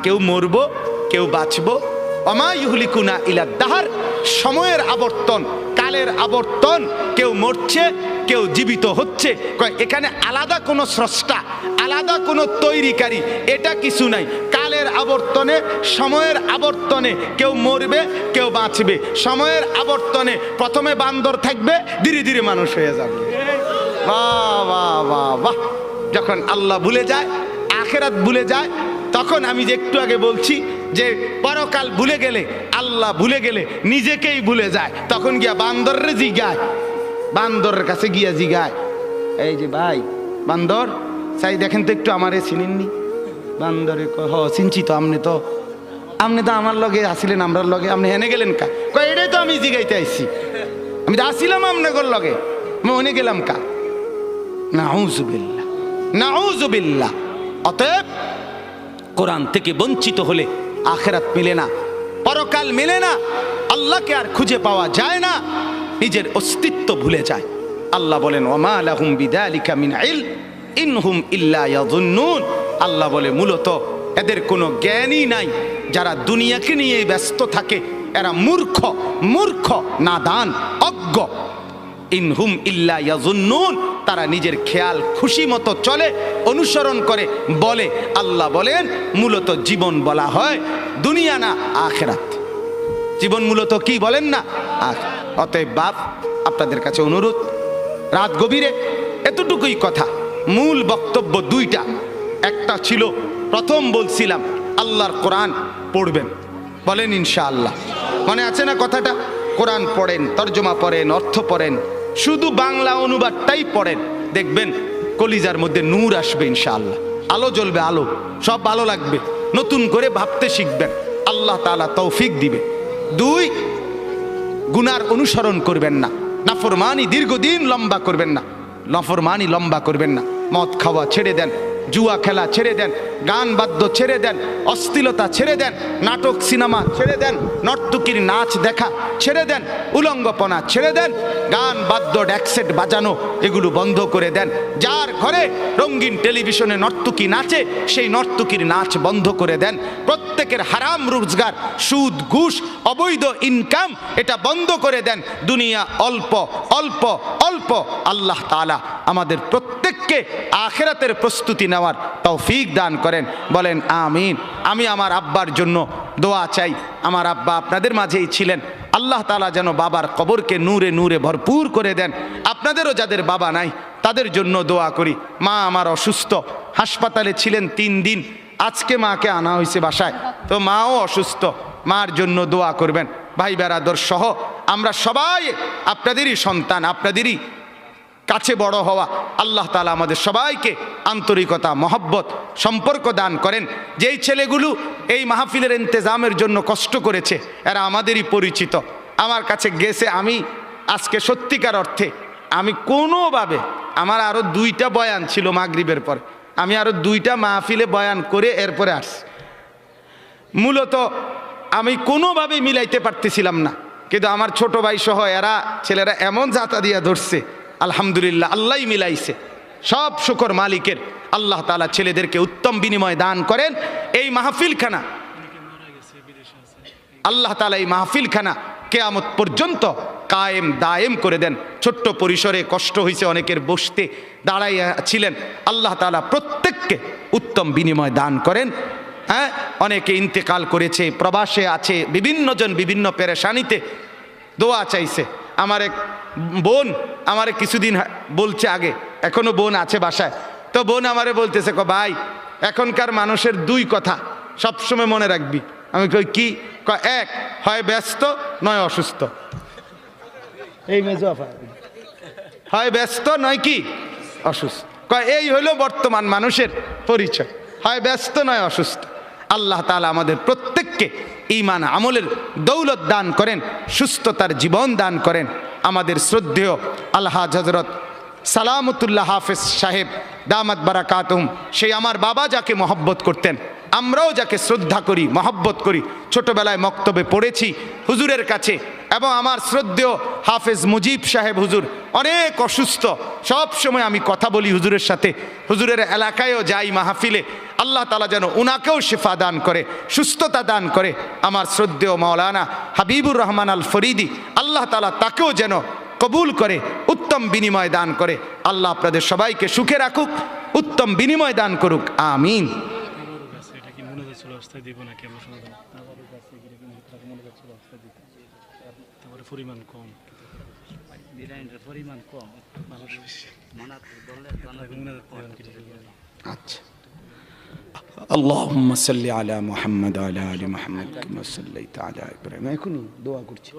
কেউ মরবো কেউ বাঁচবো, ওমা ইউহলিকুনা ইলা দাহর, সময়ের আবর্তন, কালের আবর্তন, কেউ মরছে কেউ জীবিত হচ্ছে। এখানে আলাদা কোনো স্রষ্টা, আলাদা কোনো তৈরিকারী, এটা কিছু নাই। কালের আবর্তনে, সময়ের আবর্তনে কেউ মরবে কেউ বাঁচবে। সময়ের আবর্তনে প্রথমে বান্দর থাকবে, ধীরে ধীরে মানুষ হয়ে যাবে। বাহ বাহ বাহ বাহ। যখন আল্লাহ ভুলে যায়, আখেরাত ভুলে যায়, তখন আমি যে একটু আগে বলছি যে পরকাল ভুলে গেলে, আল্লাহ ভুলে গেলে নিজেকেই ভুলে যায়, তখন গিয়া বান্দরে জিগায়, বান্দরের কাছে গিয়া জিগায়, এই যে ভাই বান্দর, চাই দেখেন তো একটু আমারে চিনেননি? বান্দরে হ চিনছি তো, আপনি তো আমার লগে আসিলেন, আমরার লগে, আপনি হেনে গেলেন কা? কয় এটাই তো আমি জিগাইতে আইছি, আমি তো আসিলাম আপনার লগে, আমি ওনে গেলাম কা? নাউজুবিল্লাহ, নাউজুবিল্লাহ। অতএব কোরআন থেকে বঞ্চিত হলে আখেরাত মিলে না, পরকাল মিলে না, আল্লাহকে আর খুঁজে পাওয়া যায় না, নিজের অস্তিত্ব ভুলে যায়। আল্লাহ বলেন, ওমা লাহুম বিযালিকা মিন ইলম ইনহুম ইল্লা ইয়াযুন্নুন। আল্লাহ বলে, মূলত এদের কোনো জ্ঞানই নাই। যারা দুনিয়াকে নিয়ে ব্যস্ত থাকে, এরা মূর্খ, মূর্খ, নাদান, অজ্ঞ। ইনহুম ইল্লা ইয়াজুন্নুন, তারা নিজের খেয়াল খুশি মতো চলে, অনুসরণ করে, বলে। আল্লাহ বলেন মূলত জীবন বলা হয় দুনিয়া না আখিরাত। জীবন মূলত কি বলেন না? অতএব বাপ, আপনাদের কাছে অনুরোধ, রাত গভীরে এতটুকুই কথা। মূল বক্তব্য দুইটা। একটা ছিল, প্রথম বলছিলাম আল্লাহর কোরআন পড়বেন, বলেন ইনশাআল্লাহ। মনে আছে না কথাটা? কোরআন পড়েন, তর্জমা পড়েন, অর্থ পড়েন, শুধু বাংলা অনুবাদটাই পড়েন, দেখবেন কলিজার মধ্যে নূর আসবে ইনশাআল্লাহ, আলো জ্বলবে, আলো, সব ভালো লাগবে, নতুন করে ভাবতে শিখবেন, আল্লাহ তাআলা তৌফিক দিবে। দুই, গুনার অনুসরণ করবেন না, নাফরমানি দীর্ঘদিন লম্বা করবেন না, নাফরমানি লম্বা করবেন না। মদ খাওয়া ছেড়ে দেন, জুয়া খেলা ছেড়ে দেন, গান বাদ্য ছেড়ে দেন, অশ্লীলতা ছেড়ে দেন, নাটক সিনেমা ছেড়ে দেন, নর্তকীর নাচ দেখা ছেড়ে দেন, উলঙ্গপনা ছেড়ে দেন, গান বাদ্য ড্যাকসেট বাজানো এগুলো বন্ধ করে দেন। যার ঘরে রঙিন টেলিভিশনে নর্তকী নাচে, সেই নর্তকীর নাচ বন্ধ করে দেন। প্রত্যেকের হারাম রোজগার, সুদ, ঘুষ, অবৈধ ইনকাম, এটা বন্ধ করে দেন। দুনিয়া অল্প অল্প অল্প। আল্লাহ তাআলা আমাদের প্রত্যেককে আখিরাতের প্রস্তুতি নেওয়ার তৌফিক দান করেন, বলেন আমিন। আমি আমার আব্বার জন্য দোয়া চাই। আমার আব্বা আপনাদের মাঝেই ছিলেন, আল্লাহ তাআলা যেন বাবার কবরকে নূরে নূরে ভরপুর করে দেন। আপনাদেরও যাদের বাবা নাই তাদের জন্য দোয়া করি। মা আমার অসুস্থ, হাসপাতালে ছিলেন 3 দিন, আজকে মাকে আনা হয়েছে বাসায়, তো মাও অসুস্থ, মার জন্য দোয়া করবেন। ভাই বেরাদর সহ আমরা সবাই আপনাদেরই সন্তান, আপনাদেরই কাছে বড় হওয়া। আল্লাহ তাআলা আমাদের সবাইকে আন্তরিকতা, মহব্বত, সম্পর্ক দান করেন। যেই ছেলেগুলো এই মাহফিলের ইন্তেজামের জন্য কষ্ট করেছে, এরা আমাদেরই পরিচিত, আমার কাছে গেছে। আমি আজকে সত্যিকার অর্থে আমি কোনোভাবে, আমার আরও 2টা বয়ান ছিল মাগরিবের পর, আমি আরও 2টা মাহফিলে বয়ান করে এরপরে আসছি। মূলত আমি কোনোভাবেই মিলাইতে পারতেছিলাম না, কিন্তু আমার ছোট ভাই সহ এরা ছেলেরা এমন জাতা দিয়া ধরছে, আলহামদুলিল্লাহ, আল্লাহই মিলাইছে। সব শুকর মালিকের। আল্লাহ তাআলা ছেলেদেরকে উত্তম বিনিময় দান করেন। এই মাহফিলখানা আল্লাহ তাআলা এই মাহফিলখানা কিয়ামত পর্যন্ত কায়েম দায়েম করে দেন। ছোট্ট পরিসরে কষ্ট হয়েছে অনেকের, বসতে দাঁড়াইয়া ছিলেন, আল্লাহ তাআলা প্রত্যেককে উত্তম বিনিময় দান করেন। হ্যাঁ, অনেকে ইন্তেকাল করেছে, প্রবাসে আছে, বিভিন্ন জন বিভিন্ন পেরেশানিতে দোয়া চাইছে। আমার এক বোন আমারে কিছুদিন বলছে আগে, এখনো বোন আছে বাসায়, তো বোন আমারে বলতেছে, ভাই এখনকার মানুষের 2 কথা সবসময় মনে রাখবি। আমি কই কি? এক, হয় ব্যস্ত নয় অসুস্থ। এই মেজোফা, হয় ব্যস্ত নয় কি অসুস্থ। এই হলো বর্তমান মানুষের পরিচয়, হয় ব্যস্ত নয় অসুস্থ। আল্লাহ তাআলা আমাদের প্রত্যেককে ঈমান আমলের দৌলত দান করেন, সুস্থতার জীবন দান করেন। আমাদের শ্রদ্ধেয় আলহাজ হযরত সালামতুল্লাহ হাফেজ সাহেব দামাত বারাকাতুহুম, সেই আমার বাবা যাকে মহব্বত করতেন, আমরাও যাকে শ্রদ্ধা করি, মহব্বত করি, ছোটবেলায় মক্তবে পড়েছি হুজুরের কাছে। এবং আমার শ্রদ্ধেয় হাফেজ মুজিব সাহেব হুজুর অনেক অসুস্থ, সব সময় আমি কথা বলি হুজুরের সাথে, হুজুরের এলাকায়ও যাই মাহফিলে। আল্লাহ তাআলা যেন উনাকেও শিফা দান করে, সুস্থতা দান করে। আমার শ্রদ্ধেয় মাওলানা হাবিবুর রহমান আল ফরিদি, আল্লাহ তাআলা তাকেও যেন কবুল করে, উত্তম বিনিময় দান করে। আল্লাহ আপনাদের সবাইকে সুখে রাখুক, উত্তম বিনিময় দান করুক, আমিন। পরিমাণ কম, পরিমাণ কম, আচ্ছা। اللهم صل على محمد وعلى آل محمد كما صليت على إبراهيم। এখনই দোয়া করছি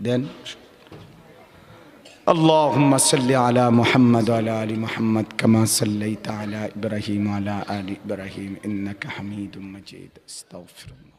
দেন। اللهم صل على محمد وعلى آل محمد كما صليت على إبراهيم وعلى آل إبراهيم إنك حميد مجيد. استغفر الله.